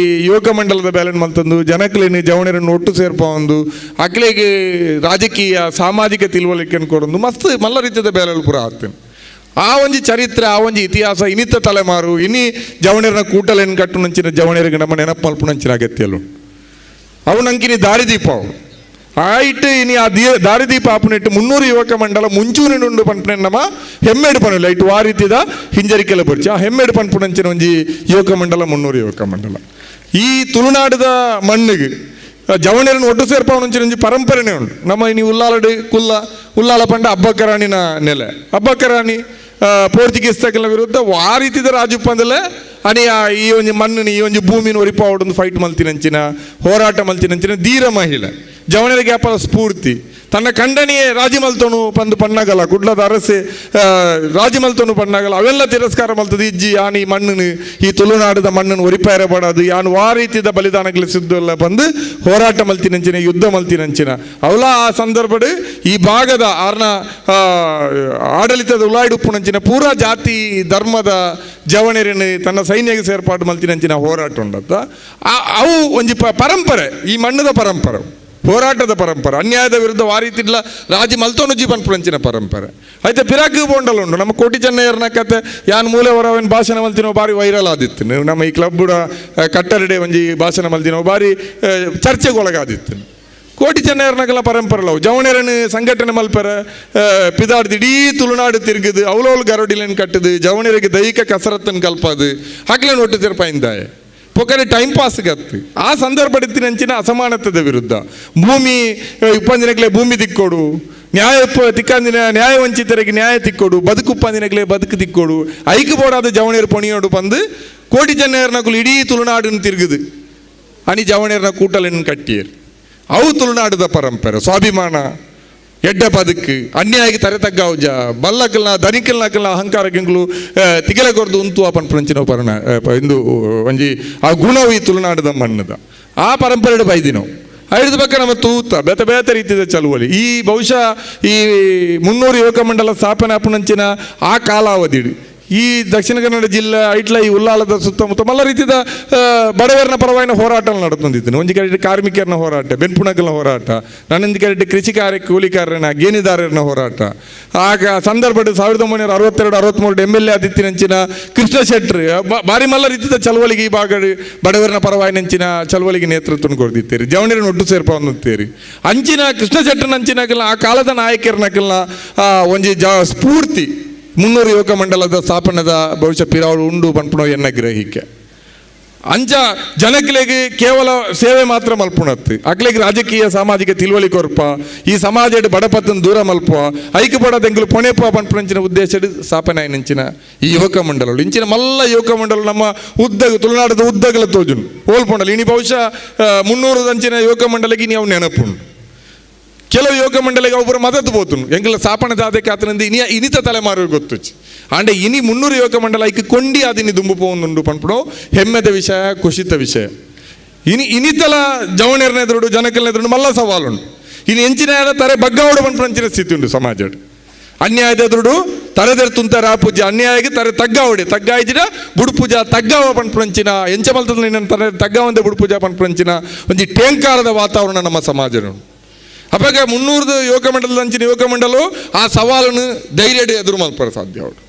ಯುವಕ ಮಂಡಲದ ಬೇಲೆನ್ ಮಲ್ತಂದು ಜನಕ್ಲೇನು ಜವಣರನ್ನು ಒಟ್ಟು ಸೇರ್ಪೊಂದು ಅಕ್ಲೆಗೆ ರಾಜಕೀಯ ಸಾಮಾಜಿಕ ತಿಳುವಳಿಕೆಯನ್ನು ಕೊಡೊಂದು ಮಸ್ತ್ ಮಲ್ಲ ರೀತಿಯ ಬೇಲೆಲ್ ಪೂರ ಆಗ್ತೇನೆ ಆ ಒಂಜಿ ಚರಿತ್ರೆ ಆ ಒಂಜಿ ಇತಿಹಾಸ ಇನಿತ ತಲೆಮಾರು ಇನಿ ಜವಣರನ ಕೂಟಲೇನು ಕಟ್ಟು ನಂಚಿನ ಜವಣರಿಗೆ ನಮ್ಮ ನೆನಪು ಮಲ್ಪು ನಂಚಿನ ಅಗತ್ಯಲು ಅವು ನಂಗಿನಿ ದಾರಿದೀಪ ಅವು ಆಯ್ತು ಇನಿ ಆ ದಾರಿದೀಪ ಆಪುನಿಟ್ಟು 300 ಯುವಕ ಮಂಡಲ ಮುಂಚೂರಿನುಂಡು ಪನ್ಪನೆ ನಮ್ಮ ಹೆಮ್ಮೆಡು ಪಣಲ್ಲ ಇಟ್ಟು ಆ ರೀತಿದ ಹಿಂಜರಿಕೆಲ್ಲ ಬರ್ಚಿ ಆ ಹೆಮ್ಮೆಡು ಪನ್ಪುನಂಚಿನ ಒಂಜಿ ಯುವಕ ಮಂಡಲ 300 ಯುವಕ ಮಂಡಲ ಈ ತುಳುನಾಡದ ಮಣ್ಣಿಗೆ ಜವಣರನ್ನು ಒಟ್ಟು ಸೇರ್ಪವನಂಚಿನ ಒಂಜಿ ಪರಂಪರೆನೇ ಉಂಟು ನಮ್ಮ ಇನಿ ಉಲ್ಲಾಲಡು ಉಲ್ಲಾಲ ಪಂಡ ಅಬ್ಬಕ್ಕರಾಣಿನ ನೆಲೆ ಅಬ್ಬಕ್ಕರಾಣಿ ಪೋರ್ಚುಗೀಸ್ ತಗಲ ವಿರುದ್ಧ ಆ ರೀತಿದ ರಾಜುಪ್ಪಂದಲ್ಲೇ ಅನಿ ಈ ಒಂಜಿ ಮಣ್ಣು ಈ ಒಂಜಿ ಭೂಮಿನ ಒರಿಪಾವಡೊಂದು ಫೈಟ್ ಮಲ್ತಿನಂಚಿನ ಹೋರಾಟ ಮಲ್ತಿನಂಚಿನ ಧೀರ ಮಹಿಳೆ ಜವಣರಿಗೆ ಅಪ್ಪಲ ಸ್ಫೂರ್ತಿ ತನ್ನ ಖಂಡನೆಯೇ ರಾಜಿ ಮಲ್ತೋನು ಪಂದು ಪಣ್ಣಗಲ್ಲ ಕುಡ್ಲದ ಅರಸೆ ರಾಜಿ ಮಲ್ತೋನು ಪಣ್ಣಗಲ್ಲ ಅವೆಲ್ಲ ತಿರಸ್ಕಾರ ಮಲ್ತದ ಇಜ್ಜಿ ಯಾನು ಈ ಮಣ್ಣನ್ನು ಈ ತುಳುನಾಡದ ಮಣ್ಣನ್ನು ಒರಿಪಾಯರ ಪಡೋದು ಯಾನು ಆ ರೀತಿಯ ಬಲಿದಾನಗಳ ಸಿದ್ಧಲ್ಲ ಬಂದು ಹೋರಾಟ ಮಲ್ತಿನಂಚಿನ ಯುದ್ಧ ಮಲ್ತಿನಂಚಿನ ಅವಲ ಆ ಸಂದರ್ಭಡ್ ಈ ಭಾಗದ ಆರ್ನ ಆಡಳಿತದ ಉಲಾಯ್ಡುಪ್ಪುನಂಚಿನ ಪೂರಾ ಜಾತಿ ಧರ್ಮದ ಜವಣೆರನ್ನು ತನ್ನ ಸೈನ್ಯಕ್ಕೆ ಸೇರ್ಪಾಡು ಮಲ್ತಿನಂಚಿನ ಹೋರಾಟ ಉಂಡತ್ತ ಅವು ಒಂಜಿ ಪರಂಪರೆ ಈ ಮಣ್ಣದ ಪರಂಪರೆ ಹೋರಾಟದ ಪರಂಪರೆ ಅನ್ಯಾಯದ ವಿರುದ್ಧ ವಾರೀತಿಡ್ಲ ರಾಜಿ ಮಲ್ತೋನುಜ್ಜಿ ಪಂಪುಳಂಚಿನ ಪರಂಪರೆ అయితే ಪಿರಾಕು ಬೋಂಡಲ್ ಉಂಡು ನಮ್ಮ ಕೋಟಿ ಚೆನ್ನಯ್ಯರ್ನ ಕತೆ ಯಾನ್ ಮೂಲೆ ಹೊರವನ್ ಭಾಷಣ ಮಲ್ತಿನೋ ಬಾರಿ ವೈರಲ್ ಆದಿತ್ತು ನಮ್ಮ ಈ ಕ್ಲಬ್ ಕಟ್ಟರಡೆ ಒಂಜಿ ಭಾಷಣ ಮಲ್ತಿನೋ ಬಾರಿ ಚರ್ಚೆಗೆ ಒಳಗಾದಿತ್ತು ಕೋಟಿ ಚೆನ್ನಯ್ಯರ್ನಗೆಲ್ಲ ಪರಂಪರೆಲವು ಜವಣೆರನ್ನು ಸಂಘಟನೆ ಮಲ್ಪರ ಪಿದಾಡ್ದು ಇಡೀ ತುಳುನಾಡು ತಿರುಗಿದು ಅವಲೋಲು ಗರಡಿಲನ್ನು ಕಟ್ಟದು ಜವಣೆರಿಗೆ ದೈಹಿಕ ಕಸರತ್ತನ್ನು ಕಲ್ಪದು ಹಾಕ್ಲೇನು ಒಟ್ಟು ತಿರ್ಪಾಯಿಂದಾಯ ಪೊಕರೆ ಟೈಮ್ ಪಾಸ್ ಗತ್ತು ಆ ಸಂದರ್ಭಡಿತ್ತಿನಂಚಿನ ಅಸಮಾನತೆದ ವಿರುದ್ಧ ಭೂಮಿ ಉಪ್ಪಂದಿನಗಲೇ ಭೂಮಿ ತಿಕ್ಕೊಡು ನ್ಯಾಯ ತಿಕ್ಕಂದಿನ ನ್ಯಾಯ ವಂಚಿತರಿಗೆ ನ್ಯಾಯ ತಿಕ್ಕೊಡು ಬದುಕು ಉಪ್ಪಂದಿನಗಲೇ ಬದುಕು ತಿಕ್ಕೊಡು ಐಕು ಬೋಡಾದ ಜವಣೇರು ಪಣಿಯೋಡು ಬಂದು ಕೋಟಿ ಚೆನ್ನಯ್ಯರ್ನಕುಲು ಇಡೀ ತುಳುನಾಡನ್ನು ತಿರುಗುದು ಅನಿ ಜವಣೇರ್ನ ಕೂಟಲನ್ನು ಕಟ್ಟಿಯರು ಅವು ತುಳುನಾಡದ ಪರಂಪರೆ ಸ್ವಾಭಿಮಾನ ಎಡ್ಡ ಬದುಕು ಅನ್ಯಾಯಕ್ಕೆ ತರೆ ತಗ್ಗಾವುಜ ಬಲ್ಲಕಲ್ನ ಧನಿಕಲ್ನಕಲ್ನ ಅಹಂಕಾರಕ್ಕೆಂಗಳು ತಿಗಲ ಕೊರ್ದು ಉಂತು ಆ ಪಂಚಿನ ಪರಣ ಇಂದು ಒಂಜಿ ಆ ಗುಣವು ಈ ತುಳುನಾಡದ ಮಣ್ಣದ ಆ ಪರಂಪರೆ ಬೈದಿನವು ಹಿಡಿದ ಪಕ್ಕ ನಮ್ಮ ತೂತ ಬೇತ ಬೇತ ರೀತಿಯ ಚಳುವಳಿ ಈ ಬಹುಶಃ ಈ 300 ಯುವಕ ಮಂಡಲ ಸ್ಥಾಪನೆ ಅಪ್ಪನಂಚಿನ ಆ ಕಾಲಾವಧಿ ಈ ದಕ್ಷಿಣ ಕನ್ನಡ ಜಿಲ್ಲೆ ಐಟ್ಲ ಈ ಉಲ್ಲಾಳದ ಸುತ್ತಮುತ್ತ ಮಲ್ಲ ರೀತಿಯ ಬಡವರನ ಪರವಾಗಿನ ಹೋರಾಟ ನಡೆತಂದಿದ್ದೀನಿ ಒಂಜಿ ಕರೆಕ್ಟ್ ಕಾರ್ಮಿಕರನ ಹೋರಾಟ ಬೆನ್ಪುಣಕಲ್ನ ಹೋರಾಟ ನನ್ನೊಂದು ಕರೆಕ್ಟ್ ಕೃಷಿ ಕೂಲಿಕಾರನ ಗೇಣಿದಾರರನ ಹೋರಾಟ ಆಗ ಸಂದರ್ಭದ 1962-63 MLA ಆದಿತ್ತಿನಂಚಿನ ಕೃಷ್ಣ ಶೆಟ್ಟಿ ಬಾರಿ ಮಲ್ಲ ರೀತಿಯ ಚಳವಳಿಗೆ ಈ ಭಾಗ ಬಡವರನ ಪರವಾಗಿನಂಚಿನ ಚಳವಳಿಗೆ ನೇತೃತ್ವ ಕೊಡ್ದಿತ್ತೇರಿ ಜವಣೇರನ್ನು ಒಟ್ಟು ಸೇರ್ಪ ಅನ್ನುತ್ತೇರಿ ಅಂಚಿನ ಕೃಷ್ಣ ಶೆಟ್ಟನಂಚಿನಕಲ್ನ ಆ ಕಾಲದ ನಾಯಕರನಕಲ್ನ ಒಂಜಿ ಸ್ಫೂರ್ತಿ 300 ಯುವಕ ಮಂಡಲದ ಸ್ಥಾಪನೆದ ಬಹುಶಃ ಪಿರಾವಳು ಉಂಡು ಪಂಪುಣ ಎನ್ನ ಗ್ರಹಿಕೆ ಅಂಚ ಜನಕ್ಲೆಗೆ ಕೇವಲ ಸೇವೆ ಮಾತ್ರ ಮಲ್ಪುಣತ್ತು ಅಕ್ಲೆಗೆ ರಾಜಕೀಯ ಸಾಮಾಜಿಕ ತಿಳುವಳಿ ಕೊರ್ಪ ಈ ಸಮಾಜ ಬಡಪತ್ತನ್ನು ದೂರ ಮಲ್ಪ ಐಕ್ಯ ಪಡೋದೆಂಗಳು ಪೊಣೆಪ ಪಂಪುಣಂಚಿನ ಉದ್ದೇಶ ಸ್ಥಾಪನೆ ಆಯ್ನಂಚಿನ ಈ ಯುವಕ ಮಂಡಲಗಳು ಇಂಚಿನ ಮಲ್ಲ ಯುವಕ ಮಂಡಲ ನಮ್ಮ ತುಳುನಾಡದ ಉದ್ದಗಲ ತೋಜುನು ಹೋಲ್ಪೊಂಡಲ್ಲ ಇನಿ ಬಹುಶಃ 300 ಅಂಚಿನ ಯುವಕ ಮಂಡಲಕ್ಕೆ ನೀವು ನೆನಪುಂಡು ಕೆಲವು ಯುವಕ ಮಂಡಲಿಗೆ ಒಬ್ಬರು ಮದತ್ತು ಹೋತನು ಎಂಗಳ ಸ್ಥಾಪನೆ ದಾದಕ್ಕೆ ಆತನಿಂದ ಇನಿತ ತಲೆಮಾರು ಗೊತ್ತುಚ್ಚಿ ಆಂಡೆ ಇನಿ 300 ಯುವಕ ಮಂಡಲ ಐಕೆ ಕೊಂಡಿ ಆದಿನಿ ದುಂಬು ಪೋಂದುಂಡು ಪಂಪುಣೋ ಹೆಮ್ಮೆದ ವಿಷಯ ಖುಷಿತ ವಿಷಯ ಇನಿತಲ ಜವಣೇರ್ನ ಎದುರುಡು ಜನಕಲ್ನ ಎದುರುಡು ಮಲ್ಲ ಸವಾಲುಂಡು ಇನ್ನು ಎಂಚಿನ ತರೆ ಬಗ್ಗಾವಡು ಪಂಪಂಚಿನ ಸ್ಥಿತಿ ಉಂಟು ಸಮಾಜ ಅನ್ಯಾಯದ ಎದುರುಡು ತರೆದೆರ್ ತುಂತರ ಪೂಜೆ ಅನ್ಯಾಯಕ್ಕೆ ತರೆ ತಗ್ಗಾವಡೆ ತಗ್ಗಾಯ್ಜಿನ ಬುಡು ಪೂಜಾ ತಗ್ಗಾವ ಪಂಪಂಚಿನ ಎಂಚ ಮಲ್ತದ ತರೆ ತಗ್ಗಾವಂದೆ ಬುಡು ಪೂಜಾ ಪಂಪಂಚಿನ ಒಂಜಿ ಟೇಂಕಾರದ ವಾತಾವರಣ ನಮ್ಮ ಸಮಾಜ ಅವಾಗ 300 ಯುವಕ ಮಂಡಲದ ಅಂಚಿನ ಯುವಕ ಮಂಡಲ ಆ ಸವಾಲನ್ನು ಧೈರ್ಯ ಎದುರು ಮಲ್ಪರ ಸಾಧ್ಯ ಅವಳು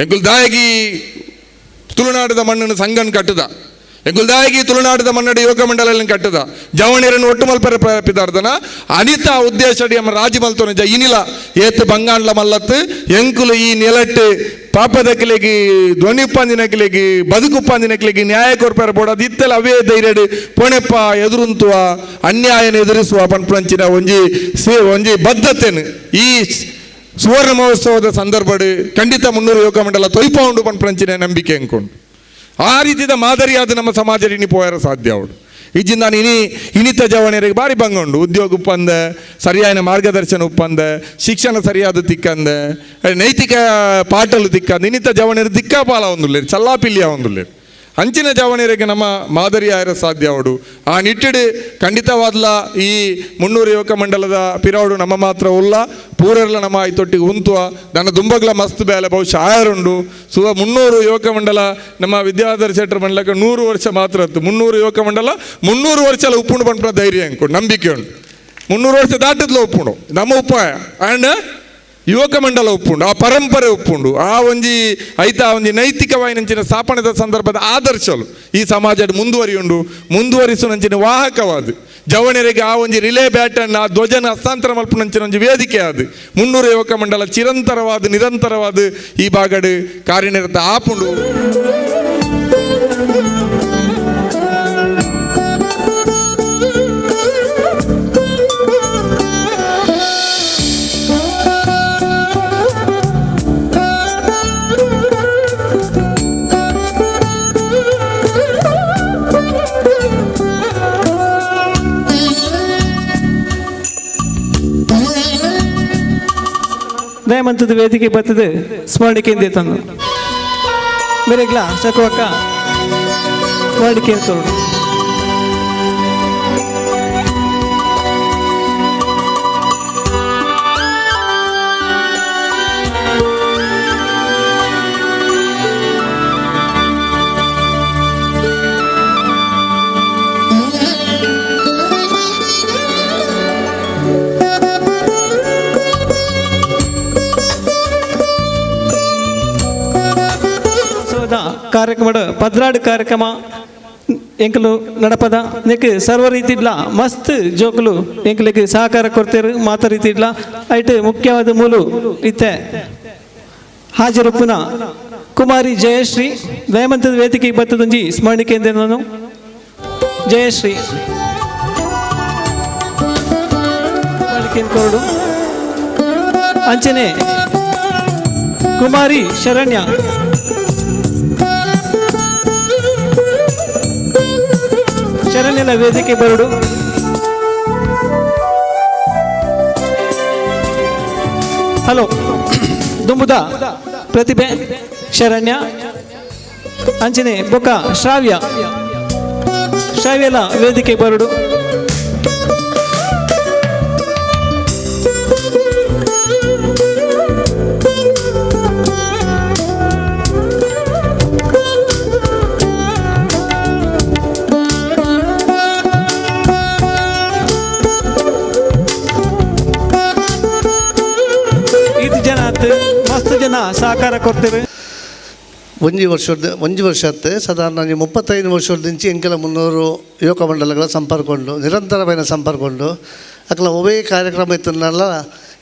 ಎಂಗುಲ್ದಾಯಗಿ ತುಳುನಾಡದ ಮಣ್ಣನ್ನು ಸಂಘನ್ ಕಟ್ಟದ ಎಂಗುಲ್ದಾಯಗಿ ತುಳುನಾಡದ ಮನ್ನಡ ಯುವಕ ಮಂಡಲ ಕಟ್ಟದ ಜವಣೇರನ್ನು ಒಟ್ಟು ಮಲ್ಪರ ಪಿದಾರ್ದನ ಅನಿತ ಉದ್ದೇಶ ನಮ್ಮ ರಾಜಿ ಮಲ್ತೋನ ಇನಿಲ ಏತ್ ಬಂಗಾಂಡ್ಲ ಮಲ್ಲತ್ತು ಎಂಕುಲು ಈ ನೆಲಟ್ಟು ಪಾಪದಕ್ಕಿಲೆಗೆ ಧ್ವನಿಪ್ಪಂದಿನಕ್ಕಿಲೆಗೆ ಬದುಕುಪ್ಪಂದಿನಕ್ಕಿಲೆಗೆ ನ್ಯಾಯ ಕೊರ್ಪರ ಬೋಡದು ಇತ್ತಲ್ಲ ಅವೇ ಧೈರ್ಯ ಪೊಣೆಪ್ಪ ಎದುರುಂತುವ ಅನ್ಯಾಯನ ಎದುರಿಸುವ ಪಂಪಂಚಿನ ಒಂಜಿ ಬದ್ಧತೆನು ಈ ಸುವರ್ಣ ಮಹೋತ್ಸವದ ಸಂದರ್ಭಡು ಖಂಡಿತ 300 ಯುವಕ ಮಂಡಲ ತೊಯ್ಪ ಉಂಡು ಪಂಪಂಚಿನ ನಂಬಿಕೆ ಅಂಕೊಂಡು ಆ ರೀತಿಯ ಮಾದರಿಯಾದ ನಮ್ಮ ಸಮಾಜ ಇನಿ ಪೋಯರ ಸಾಧ್ಯ ಅವಳು ಇಜ್ಜಿಂದ ಇನಿತ ಜವಣರಿಗೆ ಬಾರಿ ಬಂಗೊಂಡು ಉದ್ಯೋಗ ಉಪ್ಪಂದ ಸರಿಯಾದ ಮಾರ್ಗದರ್ಶನ ಉಪ್ಪಂದ ಶಿಕ್ಷಣ ಸರಿಯಾದ ತಿಕ್ಕಂದ ನೈತಿಕ ಪಾಠಲು ತಿಕ್ಕಂದ ಇನಿತ ಜವಣರು ದಿಕ್ಕಾಪಾಲ ಒಂದುಲ್ಲೇರು ಚಲ್ಲಾಪಿಲ್ಲಿಯ ಒಂದುಲ್ಲೇರು ಅಂಚಿನ ಜವಣರಿಗೆ ನಮ್ಮ ಮಾದರಿ ಆಯರ ಸಾಧ್ಯ ಅವಡು ಆ ನಿಟ್ಟಿಡು ಖಂಡಿತವಾದ್ಲ ಈ 300 ಯುವಕ ಮಂಡಲದ ಪಿರಾವಡು ನಮ್ಮ ಮಾತ್ರ ಉಲ್ಲ ಪೂರರ್ಲ ನಮ್ಮ ಐತೊಟ್ಟಿಗೆ ಉಂತುವ ನನ್ನ ದುಂಬಗ್ಲ ಮಸ್ತ್ ಬೇಲೆ ಬಹುಶಃ ಆಯರುಂಡು 300 ಯುವಕ ಮಂಡಲ ನಮ್ಮ ವಿದ್ಯಾಧರ ಶೆಟ್ಟರ್ ಮಂಡಲಕ್ಕೆ 100 ವರ್ಷ ಮಾತ್ರ ಇತ್ತು 300 ಯುವಕ ಮಂಡಲ 300 ವರ್ಷ ಎಲ್ಲ ಉಪ್ಪುಂಡು ಪಂಪನ ಧೈರ್ಯ ಅಂದ್ಕೊಂಡು ನಂಬಿಕೆ ಉಂಟು 300 ವರ್ಷ ದಾಟಿದ್ಲು ಉಪ್ಪುಂಡು ನಮ್ಮ ಉಪಾಯ ಆ್ಯಂಡ್ ಯುವಕ ಮಂಡಲ ಉಪ್ಪುಂಡು ಆ ಪರಂಪರೆ ಉಪ್ಪುಂಡು ಆ ಒಂಜಿ ಒಂಜಿ ನೈತಿಕವಾಯಿನಂಚಿನ ಸ್ಥಾಪನೆದ ಸಂದರ್ಭದ ಆದರ್ಶಲು ಈ ಸಮಾಜ ಮುಂದುವರಿಸುವಂಚಿನ ವಾಹಕವಾದ ಜವಣರಿಗೆ ಆ ಒಂಜಿ ರಿಲೇ ಬ್ಯಾಟನ್ ಆ ಧ್ವಜನ ಹಸ್ತಾಂತರ ಮಲ್ಪನಂಚಿನ ಒಂಜಿ ವೇದಿಕೆ ಆದ 300 ಯುವಕ ಮಂಡಲ ನಿರಂತರವಾದ ಈ ಭಾಗಡ್ ಕಾರ್ಯನಿರತ ಆಪುಂಡು. ದಯಮಂತದ ವೇದಿಕೆ ಬರ್ತದೆ ಸ್ಮರಣಿಕೆಯಿಂದ ತಂದು ಬೇರೆಗ್ಲ ಸಕುವಕ್ಕ ಸ್ಮರಣಿಕೆ ತೋಡು ಕಾರ್ಯಕ್ರಮದ ಪದ್ರಾಡು ಕಾರ್ಯಕ್ರಮ ಎಂಕಲು ನಡಪದ ನೆಕ್ ಸರ್ವ ರೀತಿಡ್ಲ ಮಸ್ತ್ ಜೋಕುಲು ಎಂಕಲಿಗೆ ಸಹಕಾರ ಕೊಡ್ತೇರು ಮಾತ ರೀತಿಡ್ಲ ಐಟ್ ಮುಖ್ಯವಾದ ಮೂಲು ಇತ್ತೆ ಹಾಜರುಪ್ಪುನ ಕುಮಾರಿ ಜಯಶ್ರೀ ದಯಮಂತದ ವೇದಿಕೆ ಬತ್ತದೊಂಜಿ ಸ್ಮರಣಿಕೆಯಿಂದ ನಾನು ಜಯಶ್ರೀ ಸ್ಮರಣಿಕೆ ಕೊರಡು ಅಂಚನೆ ಕುಮಾರಿ ಶರಣ್ಯ ಶರಣ್ಯನ ವೇದಿಕೆ ಬರಡು ಹಲೋ ದುಂಬುದ ಪ್ರತಿಭೆ ಶರಣ್ಯ ಅಂಚನೆ ಬೊಕ್ಕ ಶ್ರಾವ್ಯಲ ವೇದಿಕೆ ಬರಡು ಮಸ್ತ್ ಜನ ಸಹಕಾರ ಕೊಡ್ತೇವೆ ಒಂಜಿ ವರ್ಷದ ಸಾಧಾರಣ 35 ವರ್ಷದಿಂಚಿ ಎಂಕೆಲ 300 ಯುವಕ ಮಂಡಲಗಳ ಸಂಪರ್ಕ ಉಂಡು ನಿರಂತರమైన ಸಂಪರ್ಕ ಉಂಡು ಅಕಲ ಒವೇ ಕಾರ್ಯಕ್ರಮ ಇತ್ತನಲ್ಲ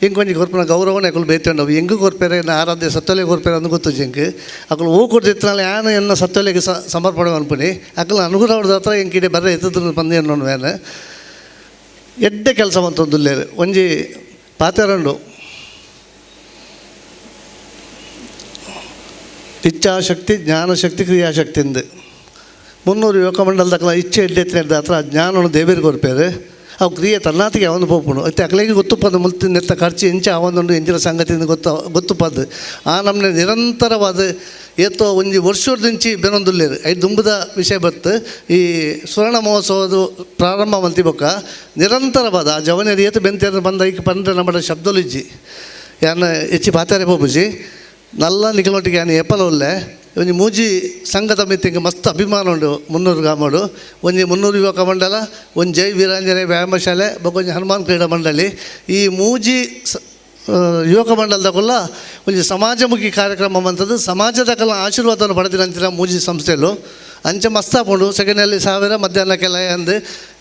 ಇಂಕೊಂಜಿ ಕೊರ್ಪಿನ ಗೌರವನೇ ಅಕಲು ಬೇತಂಡವು ಎಂಗು ಕೊರ್ಪೇರೆ ಆರಾಧ್ಯ ಸತ್ತೊಲೆ ಕೊರ್ಪೇರೆ ಅಂದು ಗೊತ್ತು ಜಂಕ್ ಅಕಲು ಹೂ ಕೊಡ್ತಿತ್ತನಾಲ ಯಾನು ಎನ್ನ ಸತ್ತೊಲೆಗೆ ಸಮರ್ಪಣೆ ಅನ್ಪುನಿ ಅಕಲ ಅನುಗುಣ ಹತ್ರ ಎಂಕಿಡೆ ಬರ್ರೆ ಎತ್ತದ ಪಂದೆ ಅನ್ನೋನು ಏನು ಎಡ್ಡೆ ಕೆಲಸ ಮಂತೊಂದುಲ್ಲೇರು ಒಂಜಿ ಪಾತೆರಂಡು ಇಚ್ಛಾಶಕ್ತಿ ಜ್ಞಾನಶಕ್ತಿ ಕ್ರಿಯಾಶಕ್ತಿಂದ 300 ಯುವಕ ಮಂಡಲದಕ್ಕಲ ಇಚ್ಛೆ ಎಡ್ಡೆತ್ತಿನ ಹತ್ರ ಜ್ಞಾನವನ್ನು ದೇವೇರಿಗೆ ಕೊರ್ಪೇರು ಅವು ಕ್ರಿಯೆ ತನ್ನಾತಿಗೆ ಅವನು ಪೋಪುಣು ಅತ್ತೆ ಅಕಲಿಗೆ ಗೊತ್ತುಪ್ಪದು ಮುಲ್ತಿ ನೆತ್ತ ಖರ್ಚು ಎಂಚ ಅವನೊಂದು ಎಂಚಿನ ಸಂಗತಿಯಿಂದ ಗೊತ್ತುಪ್ಪದು ಆ ನಮ್ಮನೆ ನಿರಂತರವಾದ ಏತೋ ಒಂಜಿ ವರ್ಷದಿಂಚಿ ಬೆನೊಂದುಲ್ಲೇರು ಐದು ದುಂಬದ ವಿಷಯ ಬತ್ತು ಈ ಸ್ವರ್ಣ ಮಹೋತ್ಸವದ ಪ್ರಾರಂಭ ಮಂತಿ ಬೊಕ್ಕ ನಿರಂತರವಾದ ಆ ಜವನೇರಿ ಏತು ಬೆಂತೇರು ಬಂದ ಈಗ ಬಂದರೆ ನಮ್ಮ ಶಬ್ದಲಿಜ್ಜಿ ಯಾನ ಹೆಚ್ಚಿ ಪಾತಾರೆ ಪೋಪುಜಿ ನಲ್ಲ ನಿಖಲೊಟ್ಟಿಗೆ ಯಾನು ಎಪ್ಪಲೊಲ್ಲೆ ಒಂಜಿ ಮೂಜಿ ಸಂಘದ ಮಿತ್ತಿಗೆ ಮಸ್ತ್ ಅಭಿಮಾನ ಉಂಡು 300 ಗ್ರಾಮಡು ಒಂಜಿ 300 ಯುವಕ ಮಂಡಲ ಒಂದು ಜೈ ವೀರಾಂಜನೇಯ ವ್ಯಾಯಾಮ ಶಾಲೆ ಬೊಕೊಂಜಿ ಹನುಮಾನ್ ಕ್ರೀಡಾ ಮಂಡಳಿ ಈ ಮೂಜಿ ಯುವಕ ಮಂಡಲದಲ್ಲ ಒಂಜಿ ಸಮಾಜಮುಖಿ ಕಾರ್ಯಕ್ರಮ ಅಂತದ್ದು ಸಮಾಜದಕ್ಕೆಲ್ಲ ಆಶೀರ್ವಾದವನ್ನು ಪಡೆದಿರಂತಿನ ಮೂಜಿ ಸಂಸ್ಥೆಲು ಅಂಚೆ ಮಸ್ತ್ ಹಾಕೊಂಡು ಸೆಕೆಂಡಲ್ಲಿ 1000 ಮಧ್ಯಾಹ್ನಕ್ಕೆಲ್ಲ ಅಂದು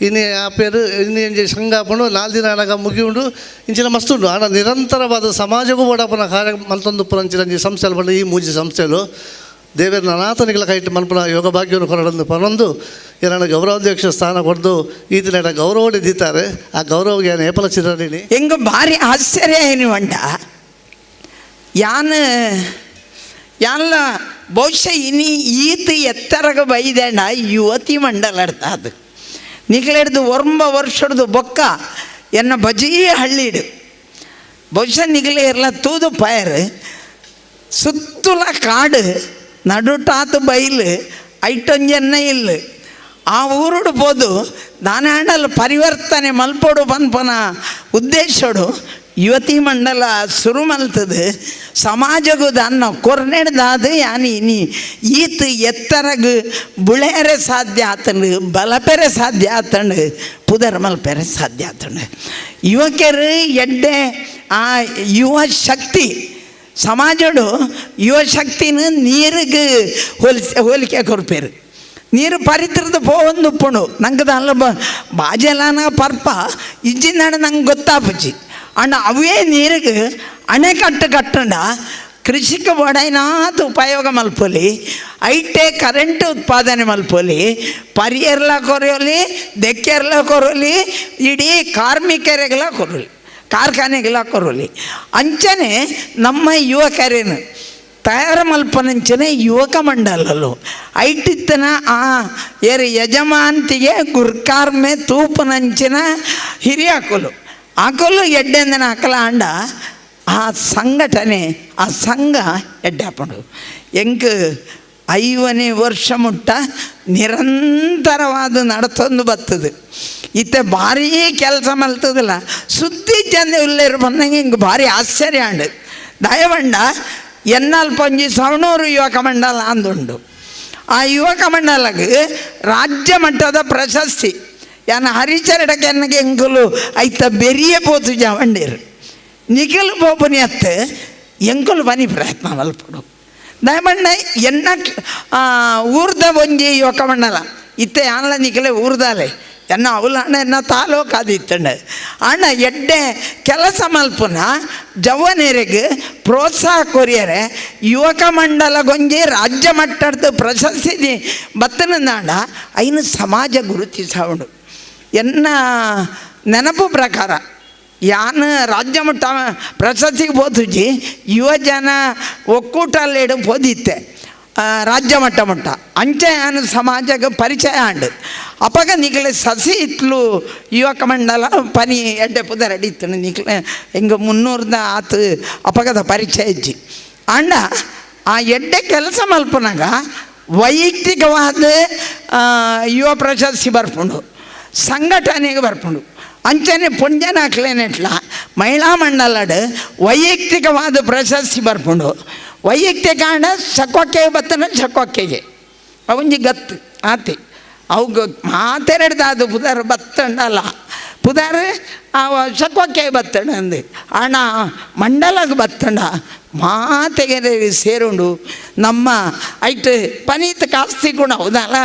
ಇನ್ನು ಆ ಪೇರು ಇನ್ನು ಎಂಜಿ ಸಂಘ ಹಾಕೊಂಡು 4 ದಿನ ಹಣಗ ಮುಗಿ ಉಂಡು ಇಂಚಿನ ಮಸ್ತ್ ಉಂಡು ಆಡ ನಿರಂತರವಾದ ಸಮಾಜಕ್ಕೂ ಓಡಾಪನ ಕಾರ್ಯ ಮಲ್ತೊಂದು ಪುರಂಚಿನ ಸಂಸ್ಥೆಲು ಬಂದು ಈ ಮೂಜಿ ಸಂಸ್ಥೆಲು ದೇವೇರ ಅನಾಥನಿಗಳ ಕೈಟ್ ಮಲ್ಪನ ಯೋಗ ಭಾಗ್ಯವನ್ನು ಕೊರಡಂದು ಪರೊಂದು ಏನಾರ ಗೌರವಾಧ್ಯಕ್ಷ ಸ್ಥಾನ ಕೊಡ್ದು ಈ ದಿನ ಗೌರವ ದಿತ್ತಾರೆ ಆ ಗೌರವಗೆ ಏನು ಏಪಲ ಚಿರಣಿ ಎಂಗ ಭಾರಿ ಆಶ್ಚರ್ಯ ಏನು ಅಂಡ ಯಾನ್ಲ ಬಹುಶಃ ಇನಿ ಈತ ಎತ್ತರಗ ಬೈದೇಂಡ ಯುವತಿ ಮಂಡಲ ಅದು ನಿಕ್ಲೆಡ್ದು 1 ವರ್ಷದ್ದು ಬೊಕ್ಕ ಎನ್ನ ಬಜಿ ಹಳ್ಳಿಡು ಬಹುಶಃ ನಿಗಲೇ ಇರಲ ತೂದು ಪಯರ್ ಸುತ್ತಲ ಕಾಡು ನಡುಟಾತು ಬೈಲು ಐಟೊಂಜನ್ನ ಇಲ್ಲ ಆ ಊರುಡು ಬೋದು ದಾನಾಡಲು ಪರಿವರ್ತನೆ ಮಲ್ಪೋಡು ಪನ್ಪನ ಉದ್ದೇಶಡು ಯುವತಿ ಮಂಡಲ ಶುರು ಮಲ್ತದು ಸಮಾಜಗೂ ದನ್ನ ಕೊರ್ನೆಡ್ದಾದ ಯಾನಿ ನೀ ಈತ ಎತ್ತರಗ ಬುಳೆರೆ ಸಾಧ್ಯ ಆತಂಡು ಬಲಪೆರೆ ಸಾಧ್ಯ ಆತಂಡು ಪುದರ್ ಮಲ್ಪೆರೆ ಸಾಧ್ಯ ಆತಂಡು ಯುವಕರು ಎಡ್ಡೆ ಆ ಯುವ ಶಕ್ತಿ ಸಮಾಜಡು ಯುವಶಕ್ತಿನ ನೀರಿಗೆ ಹೋಲಿಕೆ ಕೊರ್ಪೇರು ನೀರು ಪರಿತ್ರದ್ದು ಪೋವೊಂದು ಉಪ್ಪುಂಡು ನಂಗೆ ಅಲ್ಲ ಬಾಜೆಲಾನ ಪರ್ಪ ಇಜ್ಜಿನ ನಂಗೆ ಗೊತ್ತಾಪಚ್ಚಿ ಅಣ್ಣ ಅವೇ ನೀರಿಗೆ ಅಣೆಕಟ್ಟು ಕಟ್ಟಂಡ ಕೃಷಿಗೆ ಬಡೈನಾತ್ ಉಪಯೋಗ ಮಲ್ಪೊಲಿ ಐಟೆ ಕರೆಂಟ್ ಉತ್ಪಾದನೆ ಮಲ್ಪೊಲಿ ಪರಿಯರ್ಲ ಕೊರಲಿ ದೆಕ್ಕೆರ್ಲ ಕೊರಲಿ ಇಡೀ ಕಾರ್ಮಿಕರಿಗೆಲ್ಲ ಕೊರಲಿ ಕಾರ್ಖಾನೆಗೆಲ್ಲ ಕೊರಲಿ ಅಂಚನೆ ನಮ್ಮ ಯುವಕರೇನು ತಯಾರು ಮಲ್ಪನಂಚನೆ ಯುವಕ ಮಂಡಲಲು ಐಟಿತ್ತನ ಆ ಏರು ಯಜಮಾಂತಿಗೆ ಗುರ್ಕಾರ್ಮೆ ತೂಪನಂಚಿನ ಹಿರಿಯಾಕಲು ಆಕಲು ಎಡ್ಡೆಂದನ ಆಕಲ ಅಂಡ ಆ ಸಂಘಟನೆ ಆ ಸಂಘ ಎಡ್ಡಾಪಡು ಎಂಕ್ 5ನೇ ವರ್ಷ ಮುಟ್ಟ ನಿರಂತರವಾದ ನಡತೊಂದು ಬರ್ತದೆ ಇತ್ತೆ ಭಾರೀ ಕೆಲಸ ಮಲ್ತದಲ್ಲ ಸುದ್ದಿ ಜನ ಉಳ್ಳೇರು ಬಂದಂಗೆ ಹಿಂಗೆ ಭಾರಿ ಆಶ್ಚರ್ಯ ಅಂಡು ದಯವಂಡ ಎನ್ನಲ್ಲಿ ಪೊಂಜಿ ಸವಣೂರು ಯುವಕ ಮಂಡಲ ಅಂದುಂಡು ಆ ಯುವಕ ಮಂಡಲಕ್ಕೆ ರಾಜ್ಯ ಮಟ್ಟದ ಪ್ರಶಸ್ತಿ ಯಾನ ಹರಿಚರಡಕ್ಕೆ ಎನ್ನಗೆ ಎಂಕುಲು ಐತ ಬೆರಿಯ ಪೋತು ಜವಂಡೇರು ನಿಖಿಲ್ ಪೋಪುನಿ ಅತ್ತೆ ಎಂಕುಲು ಬನಿ ಪ್ರಯತ್ನ ಮಲ್ಪಡು ದಯಮಣ್ಣ ಎನ್ನ ಊರ್ದ ಒಂಜಿ ಯುವಕ ಮಂಡಲ ಇತ್ತೆ ಯಾನ್ಲ ನಿಖಿಲೆ ಊರ್ದಾಲೆ ಎನ್ನ ಅವಲಣ್ಣ ಎನ್ನ ತಾಲೂಕು ಆದಿತ್ತಂಡ ಅಣ್ಣ ಎಡ್ಡೆ ಕೆಲಸ ಮಲ್ಪುನ ಜವನೇರಿಗೆ ಪ್ರೋತ್ಸಾಹ ಕೊರಿಯರೆ ಯುವಕ ಮಂಡಲಗೊಂಜಿ ರಾಜ್ಯ ಮಟ್ಟದ ಪ್ರಶಸ್ತಿ ಬತ್ತನಂದಾಂಡ ಐನು ಸಮಾಜ ಗುರುತಿಸವಡು ಎನ್ನ ನೆನಪು ಪ್ರಕಾರ ಯಾನು ರಾಜ್ಯ ಮಟ್ಟ ಪ್ರಶಸ್ತಿಗೆ ಹೋದುಜಿ ಯುವಜನ ಒಕ್ಕೂಟಲ್ಲೇಡು ಹೋದಿತ್ತೆ ರಾಜ್ಯ ಮಟ್ಟ ಅಂಚೆ ಯಾನು ಸಮಾಜಕ್ಕೆ ಪರಿಚಯ ಆಂಡು ಅಪಗ ನಿಖಲೆ ಸಸಿ ಇತ್ಲು ಯುವಕ ಮಂಡಲ ಪನಿ ಎಡ್ಡೆ ಪುದರ್ ಅಡಿತ್ತು ನಿಖಲೆ ಹೆಂಗೆ 300 ಆತು ಅಪಗದ ಪರಿಚಯ ಇಜ್ಜಿ ಅಂಡ ಆ ಎಡ್ಡೆ ಕೆಲಸ ಮಲ್ಪನಾಗ ವೈಯಕ್ತಿಕವಾದ ಯುವ ಪ್ರಶಸ್ತಿ ಬರ್ಪುಂಡು ಸಂಘಟನೆಗೆ ಬರ್ಪುಂಡು ಅಂಚನೆ ಪುಂಜನ ಹಾಕ್ಲೇನೆಟ್ಲ ಮಹಿಳಾ ಮಂಡಲಡ್ ವೈಯಕ್ತಿಕವಾದ ಪ್ರಶಸ್ತಿ ಬರ್ಪುಂಡು ವೈಯಕ್ತಿಕ ಹಣ ಚಕ್ಕೊಕ್ಕೆ ಬತ್ತನ ಚಕ್ಕೊಕ್ಕೆಗೆ ಅವಂಜಿ ಗತ್ತು ಆತಿ ಅವು ಮಾತೆರಡ್ದು ಅದು ಪುದಾರ ಬತ್ತಂಡಲ್ಲ ಪುದಾರ ಅವ ಚಕ್ಕೊಕ್ಕೆ ಬತ್ತಣ ಅಂದು ಹಣ ಮಂಡಲಕ್ಕೆ ಬತ್ತಂಡ ಮಾತೆಗೆ ಸೇರುಂಡು ನಮ್ಮ ಐಟ್ ಪನೀತ್ ಕಾಸ್ತಿ ಗುಣ ಹೌದಲ್ಲ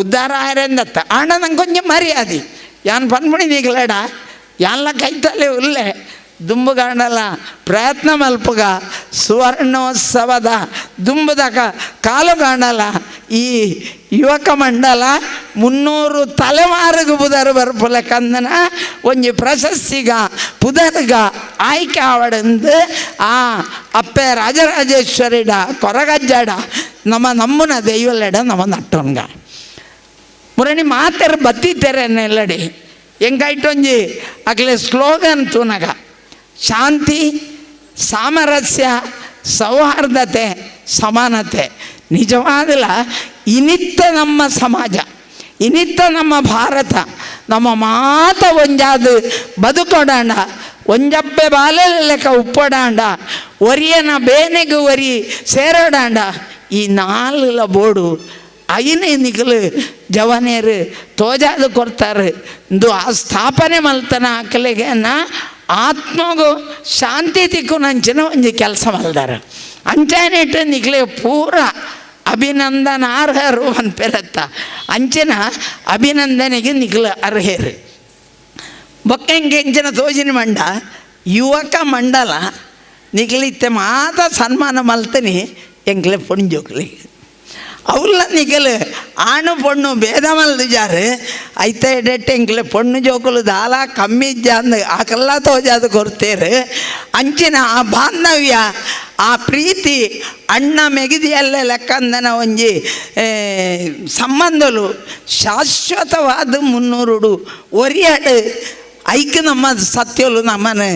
ಉದ್ಧಾರ ಆಯ್ರಂದತ್ತ ಹಣ ನಂಗೆ ಕೊಂಚ ಮರ್ಯಾದೆ ಯಾನ್ ಪನ್ಮುಣಿ ನೀಗಲಡ ಯಾನ್ಲ ಕೈತಲ್ಲೇ ಉಲ್ಲೆ ದುಂಬುಗಾಂಡಲ ಪ್ರಯತ್ನ ಮಲ್ಪುಗ ಸುವರ್ಣೋತ್ಸವದ ದುಂಬುದ ಕಾಲುಗಾಂಡಲ ಈ ಯುವಕ ಮಂಡಲ 300 ತಲೆಮಾರಿಗೆ ಪುದರ್ ಬರ್ಪುಲ ಕಂದನ ಒಂಜಿ ಪ್ರಶಸ್ತಿಗ ಪುದರ್ಗ ಆಯ್ಕೆ ಆವಡಂದು ಆ ಅಪ್ಪೆ ರಾಜರಾಜೇಶ್ವರಿಡ ಕೊರಗಜ್ಜಾಡ ನಮ್ಮನ ದೈವಲೆಡ ನಮ್ಮ ನಟ್ಟೊನ್ಗ ಮುರಣಿ ಮಾತೆರು ಬತ್ತಿತ್ತೇರೆ ನೆಲ್ಲಡಿ ಹೆಂಗಾಯ್ಟೊಂಜಿ ಅಕ್ಲೆ ಸ್ಲೋಗನ್ ತೂನಗ ಶಾಂತಿ ಸಾಮರಸ್ಯ ಸೌಹಾರ್ದತೆ ಸಮಾನತೆ ನಿಜವಾದಲ್ಲ ಇನಿತ್ತ ನಮ್ಮ ಸಮಾಜ ಇನಿತ್ತ ನಮ್ಮ ಭಾರತ ನಮ್ಮ ಮಾತ ಒಂಜಾದು ಬದುಕೊಡಾಂಡ ಒಂಜಪ್ಪೆ ಬಾಲೆಲ ಲೆಕ್ಕ ಉಪ್ಪೊಡಾಂಡ ಒರಿಯನ ಬೇನೆಗೆ ಒರಿ ಸೇರೋಡಾಂಡ ಈ 4 ಬೋಡು ಐನೇ ನಿಖಲು ಜವನೇರು ತೋಜಾದು ಕೊಡ್ತಾರೆ ಇಂದು ಆ ಸ್ಥಾಪನೆ ಮಲ್ತನ ಆಕಲಿಗೆ ಆತ್ಮಗೂ ಶಾಂತಿ ತಿಕ್ಕು ನಂಚಿನ ಒಂಜಿ ಕೆಲಸ ಮಲ್ದಾರ ಅಂಚೆನಿಟ್ಟು ನಿಖಲೆ ಪೂರ ಅಭಿನಂದನಾರ್ಹರು ಅನ್ಪೆರತ್ತ ಅಂಚಿನ ಅಭಿನಂದನೆಗೆ ನಿಖಲು ಅರ್ಹರು ಬೊಕ್ಕ ಎಂಚಿನ ತೋಜಿನ ಮಂಡ ಯುವಕ ಮಂಡಲ ನಿಖಲಿತ್ತೆ ಮಾತ ಸನ್ಮಾನ ಮಲ್ತನಿ ಎಂಕ್ಲೆ ಪುಣ್ಜೋಕ್ಲಿ ಅವಲ್ಲ ನಿಖಲು ಆಣು ಪೊಣ್ಣು ಭೇದ ಮಲ್ದಿಜಾರು ಐತೆ ಎಡೆಟ್ಟೆ ಎಂಕ್ಲೆ ಪೊಣ್ಣು ಜೋಕುಲು ದಾಲ ಕಮ್ಮಿ ಜಾಂದು ಆಕಲ್ಲ ತೋಜಾದು ಕೊಡ್ತೇರು ಅಂಚಿನ ಆ ಬಾಂಧವ್ಯ ಆ ಪ್ರೀತಿ ಅಣ್ಣ ಮೆಗಿದಿಯಲ್ಲೇ ಲೆಕ್ಕಂದನ ಒಂಜಿ ಸಂಬಂಧಲು ಶಾಶ್ವತವಾದ 300 ಒರಿಯಾಡು ಐಕ್ ನಮ್ಮ ಸತ್ಯಲು ನಮ್ಮನ್ನು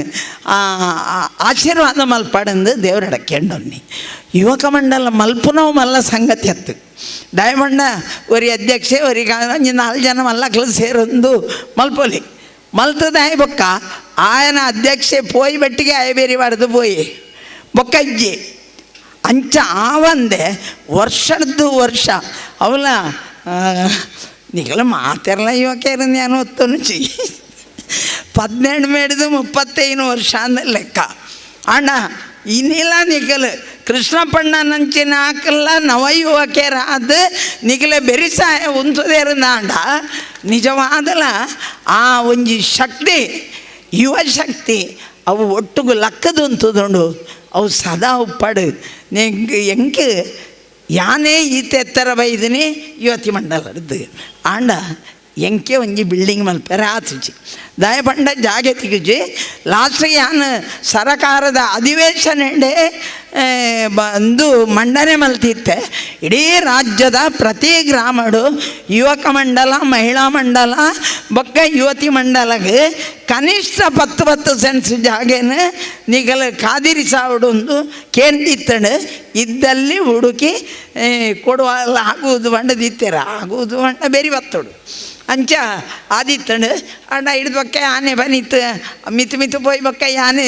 ಆಶೀರ್ವಾದ ಮಲ್ಪಡಂದು ದೇವರಡ ಕೆಂಡೊನ್ನಿ ಯುವಕ ಮಂಡಲ ಮಲ್ಪುನವು ಮಲ್ಲ ಸಂಗತಿ ಹತ್ತು ದಯಮಣ್ಣ ಒರಿ ಅಧ್ಯಕ್ಷೆ ಒರಿ 4 ಜನ ಮಲ್ಲಕ್ಲು ಸೇರೊಂದು ಮಲ್ಪೊಲಿ ಮಲ್ತದಾಯ ಬೊಕ್ಕ ಆಯನ ಅಧ್ಯಕ್ಷೆ ಪೋಯಿ ಬಟ್ಟಿಗೆ ಆಯ ಬೇರೆ ಬಾರ್ದು ಪೋಯಿ ಬೊಕ್ಕ ಇಜ್ಜಿ ಅಂಚ ಆವಂದೆ ವರ್ಷ ಅವಲ ನಿಖಲ ಮಾತೆರಲ ಯುವಕರು ನಾನು ಹೊತ್ತು ನುಚಿ 17 ಮೇಡಿದು 35 ವರ್ಷ ಅಂದ ಲೆಕ್ಕ ಅಣ್ಣ ಇನ್ನಿಲ್ಲ ನಿಖಲು ಕೃಷ್ಣಪ್ಪಣ್ಣ ನಂಚಿನ ಹಾಕಲ್ಲ ನವಯುವಕರಾದ ನಿಖಲೆ ಬೆರಿಸಾಯ ಉಂತುದೇರಂದಾಂಡ ನಿಜವಾದಲ್ಲ ಆ ಒಂಜಿ ಶಕ್ತಿ ಯುವ ಶಕ್ತಿ ಅವು ಒಟ್ಟಿಗೆ ಲಕ್ಕದಂತುದುಂಡು ಅವು ಸದಾ ಉಪ್ಪಡು ಎಂಗೆ ಯಾನೇ ಈತ ಎತ್ತರ ಬೈದಿನಿ ಯುವತಿ ಮಂಡಲದ್ದು ಆಂಡ ಎಂಕೆ ಒಂಜಿ ಬಿಲ್ಡಿಂಗ್ ಮಲ್ಪೆರೆ ಆತುಜಿ ದಯ ಪಂಡ ಜಾಗೆ ತೆಗುಜಿ ಲಾಸ್ಟ್ಗೆ ಯಾನು ಸರಕಾರದ ಅಧಿವೇಶನ ಬಂದು ಮಂಡನೆ ಮಲ್ತಿತ್ತೆ ಇಡೀ ರಾಜ್ಯದ ಪ್ರತಿ ಗ್ರಾಮಡು ಯುವಕ ಮಂಡಲ ಮಹಿಳಾ ಮಂಡಲ ಬೊಕ್ಕ ಯುವತಿ ಮಂಡಲಗೆ ಕನಿಷ್ಠ 10 ಸೆನ್ಸ್ ಜಾಗೇನ ನಿಗಲು ಕಾದಿರಿ ಸಾವುಡೊಂದು ಕೇಂದಿತ್ತಂಡು ಇದ್ದಲ್ಲಿ ಹುಡುಕಿ ಕೊಡುವ ಆಗುವುದು ಬಂಡದಿತ್ತೀರ ಆಗುವುದು ಬಂಡ ಬೇರೆ ಬತ್ತೋಡು ಅಂಚ ಆದಿತ್ತಂಡು ಅಂಡ ಹಿಡಿದು ಬೊಕ್ಕ ಆನೆ ಬನಿತ್ತು ಮಿತ್ತು ಪೋಯ್ ಬೊಕ್ಕ ಯಾನೆ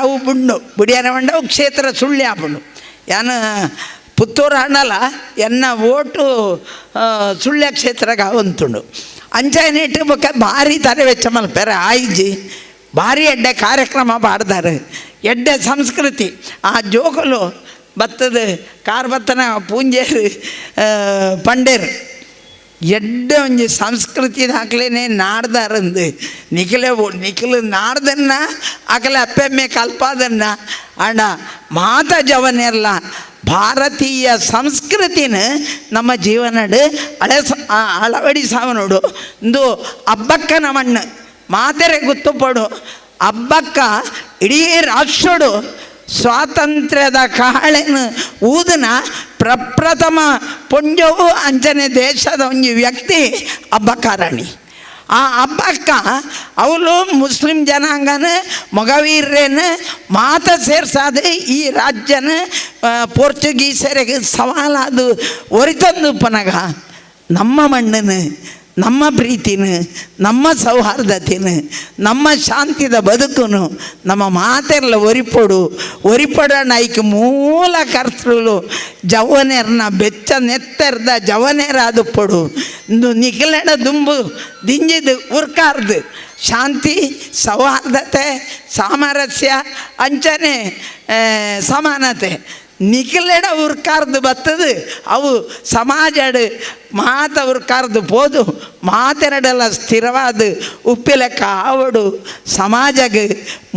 ಅವು ಬುಂಡು ಬುಡಿಯಾನ ಬಂಡ ಅವು ಕ್ಷೇತ್ರ ಸುಳ್ಳಿ ಆಪುಂಡು ಯಾನು ಪುತ್ತೂರು ಹಣ್ಣಲ್ಲ ಎನ್ನ ಓಟು ಸುಳ್ಯ ಕ್ಷೇತ್ರಕ್ಕೆ ಅವಂತುಂಡು ಅಂಚನೆಟ್ಟು ಬೊಕ್ಕ ಭಾರಿ ತಲೆ ವೆಚ್ಚ ಮಲ್ಪೆರೆ ಆಯ್ಜಿ ಭಾರಿ ಎಡ್ಡೆ ಕಾರ್ಯಕ್ರಮ ಪಾಡ್ದಾರೆ ಎಡ್ಡೆ ಸಂಸ್ಕೃತಿ ಆ ಜೋಕುಲು ಬತ್ತದ ಕಾರ್ಬತ್ತನ ಪೂಂಜೇರು ಪಂಡೇರು ಎಡ್ಡೆ ಒಂಜಿ ಸಂಸ್ಕೃತಿ ದಾಖಲೆನೇ ನಾಡ್ದಾರಂದು ನಿಖಿಲು ನಾಡ್ದನ್ನ ಅಕಲೆ ಅಪ್ಪೆಮ್ಮೆ ಕಲ್ಪಾದನ್ನ ಅಣ್ಣ ಮಾತ ಜವನೆಲ್ಲ ಭಾರತೀಯ ಸಂಸ್ಕೃತಿನ ನಮ್ಮ ಜೀವನಡು ಅಳವಡಿಸವನೋಡು ಇಂದು ಹಬ್ಬಕ್ಕನ ಮಣ್ಣು ಮಾತೆರೆ ಗುತ್ತುಪಡು ಹಬ್ಬಕ್ಕ ಇಡೀ ರಾಷ್ಟ್ರಡು ಸ್ವಾತಂತ್ರ್ಯದ ಕಾಳೆನು ಊದನ ಪ್ರಪ್ರಥಮ ಪುಂಜವು ಅಂಚನೆ ದೇಶದ ಒಂದು ವ್ಯಕ್ತಿ ಹಬ್ಬಕಾರಣಿ ಆ ಹಬ್ಬಕ್ಕ ಅವಳು ಮುಸ್ಲಿಂ ಜನಾಂಗನ ಮಗವೀರ್ರೇನ ಮಾತ ಸೇರ್ಸಾದ ಈ ರಾಜ್ಯನ ಪೋರ್ಚುಗೀಸರಿಗೆ ಸವಾಲಾದು ಒರಿತಂದು ಪನಗ ನಮ್ಮ ಮಣ್ಣನ್ನು ನಮ್ಮ ಪ್ರೀತಿನ ನಮ್ಮ ಸೌಹಾರ್ದತೆನ ನಮ್ಮ ಶಾಂತಿದ ಬದುಕುನು ನಮ್ಮ ಮಾತೆಲ್ಲ ಒರಿಪೊಡ ಐಕ್ ಮೂಲ ಕರ್ತೃಲು ಜವನೇರ್ನ ಬೆಚ್ಚ ನೆತ್ತರ್ದ ಜವನೇರಾದು ಪೊಡು ಇಂದು ನಿಖಿಲೆಡ ದುಂಬು ದಿಂಜಿದು ಉರ್ಕಾರ್ದು ಶಾಂತಿ ಸೌಹಾರ್ದತೆ ಸಾಮರಸ್ಯ ಅಂಚನೆ ಸಮಾನತೆ ನಿಖಿಲೆಡ ಉರ್ಕಾರ್ದು ಬತ್ತದು ಅವು ಸಮಾಜಡು ಮಾತ ಉರ್ಕಾರ್ದು ಪೋದು ಮಾತೆರಡೆಲ್ಲ ಸ್ಥಿರವಾದ ಉಪ್ಪಿಲೆಕ್ಕ ಆವಡು ಸಮಾಜಗೆ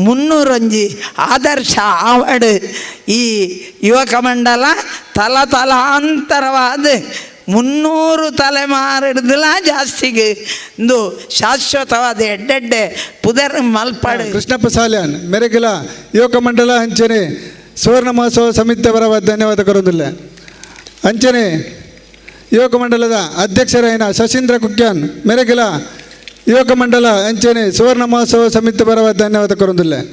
300 ಆದರ್ಶ ಆವಡು ಈ ಯುವಕ ಮಂಡಲ ತಲಾಂತರವಾದ 300 ತಲೆಮಾರಿಡ್ದಲ ಜಾಸ್ತಿಗೆ ಇಂದು ಶಾಶ್ವತವಾದ ಎಡ್ಡೆಡ್ಡೆ ಪುದರ್ ಮಲ್ಪಾಡು ಕೃಷ್ಣಪ್ಪ ಸಾಲ್ಯಾನ್ ಮೆರೆಗಿಲ ಯುವಕ ಮಂಡಲ ಹಂಚನೆ ಸುವರ್ಣ ಮಹೋತ್ಸವ ಸಮಿತಿಯವರ ಧನ್ಯವಾದ ಕೊರೊಂದಿಲ್ಲ ಅಂಚನೆ ಯುವಕ ಮಂಡಲದ ಅಧ್ಯಕ್ಷರಾಯಿನ ಶಶೀಂದ್ರ ಕುಕ್ಯಾನ್ ಮೆರೆಗಿಲ ಯುವಕ ಮಂಡಲ ಅಂಚನೆ ಸುವರ್ಣ ಮಹೋತ್ಸವ ಸಮಿತಿಯವರ ಧನ್ಯವಾದ ಕೊರೊಂದಿಲ್ಲ.